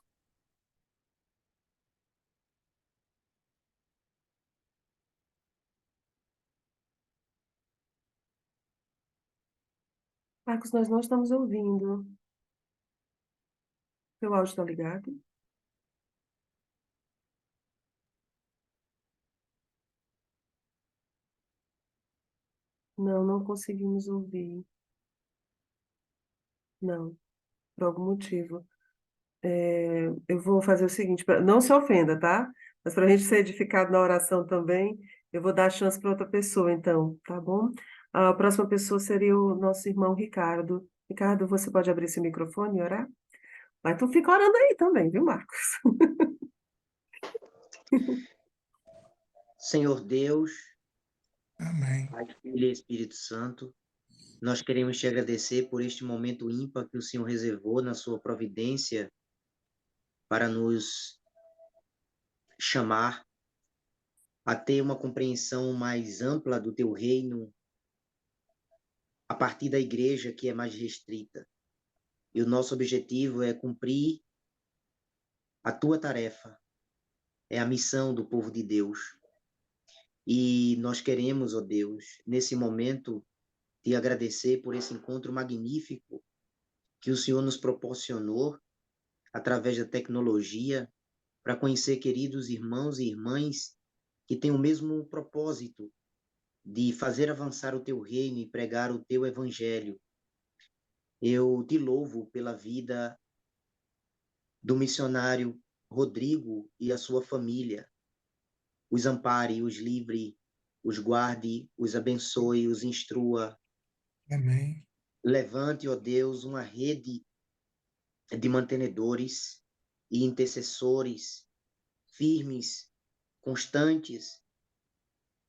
Marcos, nós não estamos ouvindo. Seu áudio está ligado? Não, não conseguimos ouvir. Não, por algum motivo. Eu vou fazer o seguinte, não se ofenda, tá? Mas para a gente ser edificado na oração também, eu vou dar a chance para outra pessoa, então, tá bom? A próxima pessoa seria o nosso irmão Ricardo. Ricardo, você pode abrir seu microfone e orar? Mas tu fica orando aí também, viu, Marcos? Senhor Deus, Amém. Pai, Filho e Espírito Santo, nós queremos te agradecer por este momento ímpar que o Senhor reservou na sua providência para nos chamar a ter uma compreensão mais ampla do teu reino a partir da igreja que é mais restrita. E o nosso objetivo é cumprir a tua tarefa, é a missão do povo de Deus. E nós queremos, ó Deus, nesse momento, te agradecer por esse encontro magnífico que o Senhor nos proporcionou através da tecnologia para conhecer queridos irmãos e irmãs que têm o mesmo propósito de fazer avançar o teu reino e pregar o teu evangelho. Eu te louvo pela vida do missionário Rodrigo e a sua família. Os ampare, os livre, os guarde, os abençoe, os instrua. Amém. Levante, ó Deus, uma rede de mantenedores e intercessores firmes, constantes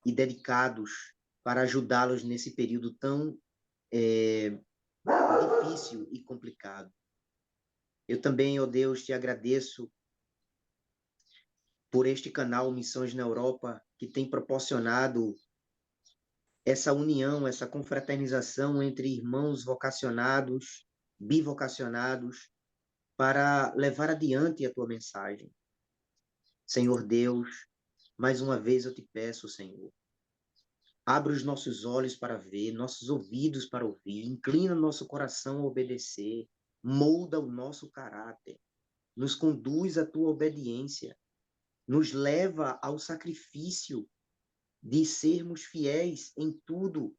e dedicados para ajudá-los nesse período tão difícil e complicado. Eu também, ó Deus, te agradeço por este canal Missões na Europa, que tem proporcionado essa união, essa confraternização entre irmãos vocacionados, bivocacionados, para levar adiante a tua mensagem. Senhor Deus, mais uma vez eu te peço, Senhor, abre os nossos olhos para ver, nossos ouvidos para ouvir, inclina nosso coração a obedecer, molda o nosso caráter, nos conduz à tua obediência, nos leva ao sacrifício de sermos fiéis em tudo,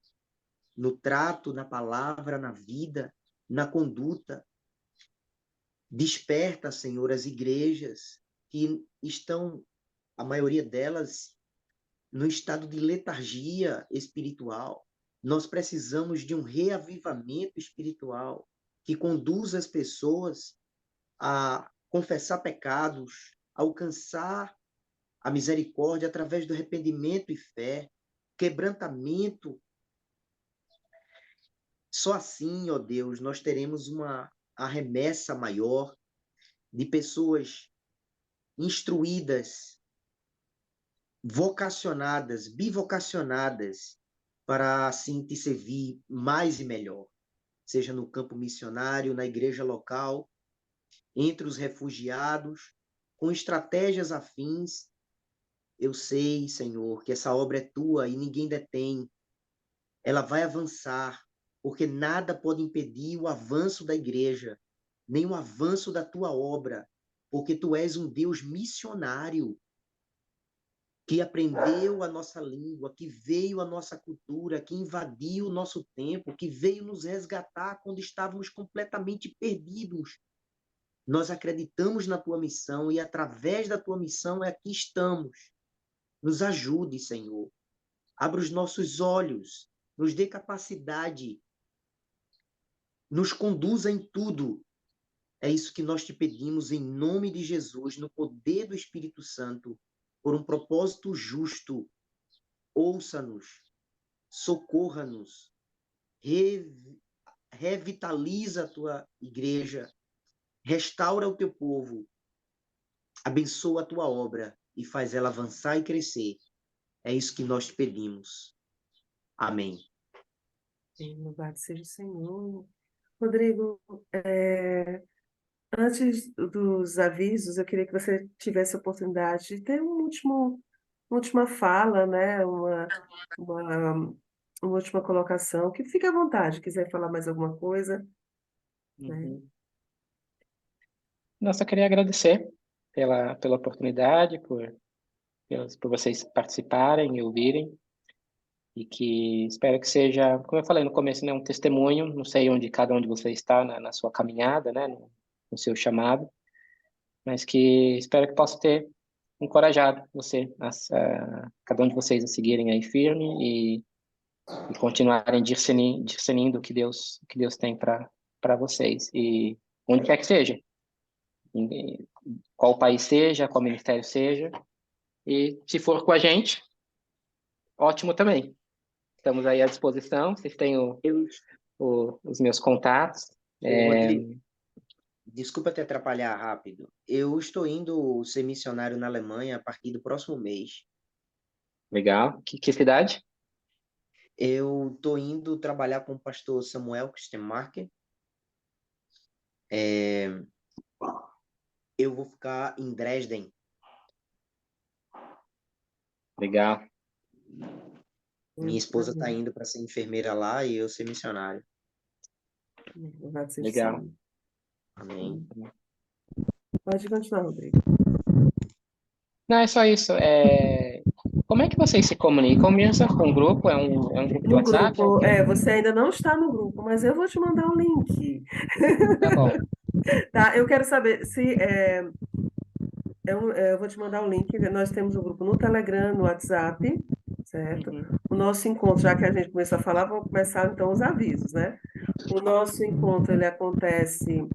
no trato, na palavra, na vida, na conduta. Desperta, Senhor, as igrejas que estão, a maioria delas, no estado de letargia espiritual. Nós precisamos de um reavivamento espiritual que conduza as pessoas a confessar pecados, a alcançar a misericórdia através do arrependimento e fé, quebrantamento. Só assim, ó Deus, nós teremos uma arremessa maior de pessoas instruídas, vocacionadas, bivocacionadas, para assim te servir mais e melhor, seja no campo missionário, na igreja local, entre os refugiados, com estratégias afins. Eu sei, Senhor, que essa obra é tua e ninguém detém. Ela vai avançar, porque nada pode impedir o avanço da igreja, nem o avanço da tua obra, porque tu és um Deus missionário. que aprendeu a nossa língua, que veio a nossa cultura, que invadiu o nosso tempo, que veio nos resgatar quando estávamos completamente perdidos. Nós acreditamos na tua missão e através da tua missão é aqui estamos. Nos ajude, Senhor. Abra os nossos olhos, nos dê capacidade, nos conduza em tudo. É isso que nós te pedimos em nome de Jesus, no poder do Espírito Santo, por um propósito justo. Ouça-nos, socorra-nos, revitaliza a tua igreja, restaura o teu povo, abençoa a tua obra e faz ela avançar e crescer. É isso que nós te pedimos. Amém. Louvado seja o Senhor. Rodrigo, antes dos avisos, eu queria que você tivesse a oportunidade de ter uma última fala, né? Uma, uma última colocação, que fique à vontade, quiser falar mais alguma coisa, né? Uhum. Nossa, eu queria agradecer pela oportunidade, por vocês participarem e ouvirem, e que espero que seja, como eu falei no começo, né, um testemunho. Não sei onde cada um de vocês está na sua caminhada, né, no seu chamado, mas que espero que possa ter encorajado cada um de vocês a seguirem aí firme e continuarem discernindo o que Deus tem para vocês, e onde quer que seja, em qual país seja, qual ministério seja, e se for com a gente, ótimo também. Estamos aí à disposição, vocês têm os meus contatos. Rodrigo, desculpa te atrapalhar rápido. Eu estou indo ser missionário na Alemanha a partir do próximo mês. Legal. Que cidade? Eu estou indo trabalhar com o pastor Samuel Christenmarker. Eu vou ficar em Dresden. Legal. Minha esposa está indo para ser enfermeira lá e eu ser missionário. Louvado seja o Legal. Senhor. Amém. Pode continuar, Rodrigo. Não, é só isso. Como é que vocês se comunicam mesmo com o grupo? É um grupo de No WhatsApp? grupo, você ainda não está no grupo, mas eu vou te mandar o link. Tá bom. Tá? Eu quero saber se eu vou te mandar o link. Nós temos um grupo no Telegram, no WhatsApp, certo? Uhum. O nosso encontro, já que a gente começou a falar, vamos começar então os avisos, né? O nosso encontro ele acontece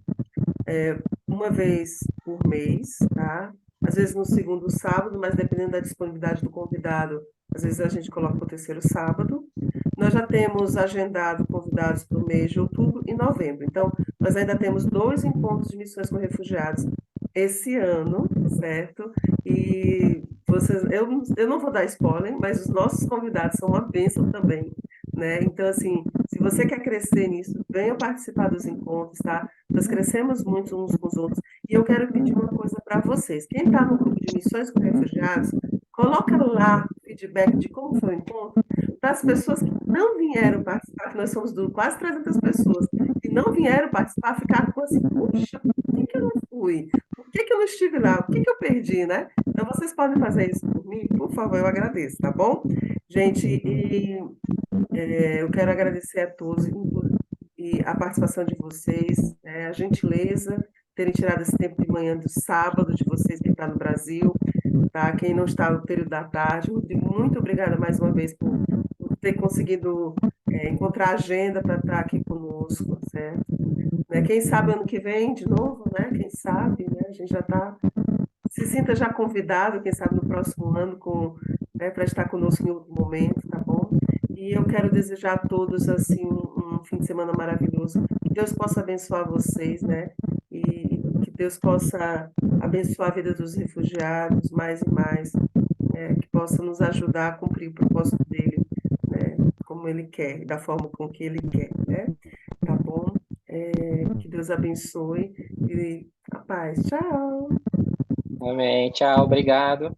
uma vez por mês, tá? Às vezes no segundo sábado, mas dependendo da disponibilidade do convidado, às vezes a gente coloca para o terceiro sábado. Nós já temos agendado convidados para o mês de outubro e novembro. Então, nós ainda temos 2 encontros de missões com refugiados esse ano, certo? E eu não vou dar spoiler, mas os nossos convidados são uma bênção também, né? Então, assim, se você quer crescer nisso, venha participar dos encontros, tá? Nós crescemos muito uns com os outros. E eu quero pedir uma coisa para vocês. Quem está no grupo de missões com refugiados, coloca lá o feedback de como foi o encontro, para as pessoas que não vieram participar, que nós somos quase 300 pessoas, que não vieram participar, ficaram com assim, puxa, por que eu não fui? Por que eu não estive lá? Por que eu perdi, né? Então, vocês podem fazer isso por mim? Por favor, eu agradeço, tá bom? Gente, eu quero agradecer a todos e a participação de vocês, a gentileza, terem tirado esse tempo de manhã do sábado, de vocês que estão no Brasil, tá? Quem não está no período da tarde, Rodrigo, muito obrigada mais uma vez por ter conseguido encontrar agenda para estar aqui conosco, certo? Né? Quem sabe ano que vem, de novo, né? Quem sabe, né? A gente já está... Se sinta já convidado, quem sabe no próximo ano, para estar conosco em outro momento, tá bom? E eu quero desejar a todos, assim, um fim de semana maravilhoso. Que Deus possa abençoar vocês, né? E que Deus possa abençoar a vida dos refugiados mais e mais, que possa nos ajudar a cumprir o propósito dele, né? Como ele quer, da forma com que ele quer, né? Tá bom? Que Deus abençoe e a paz. Tchau! Amém. Tchau, obrigado.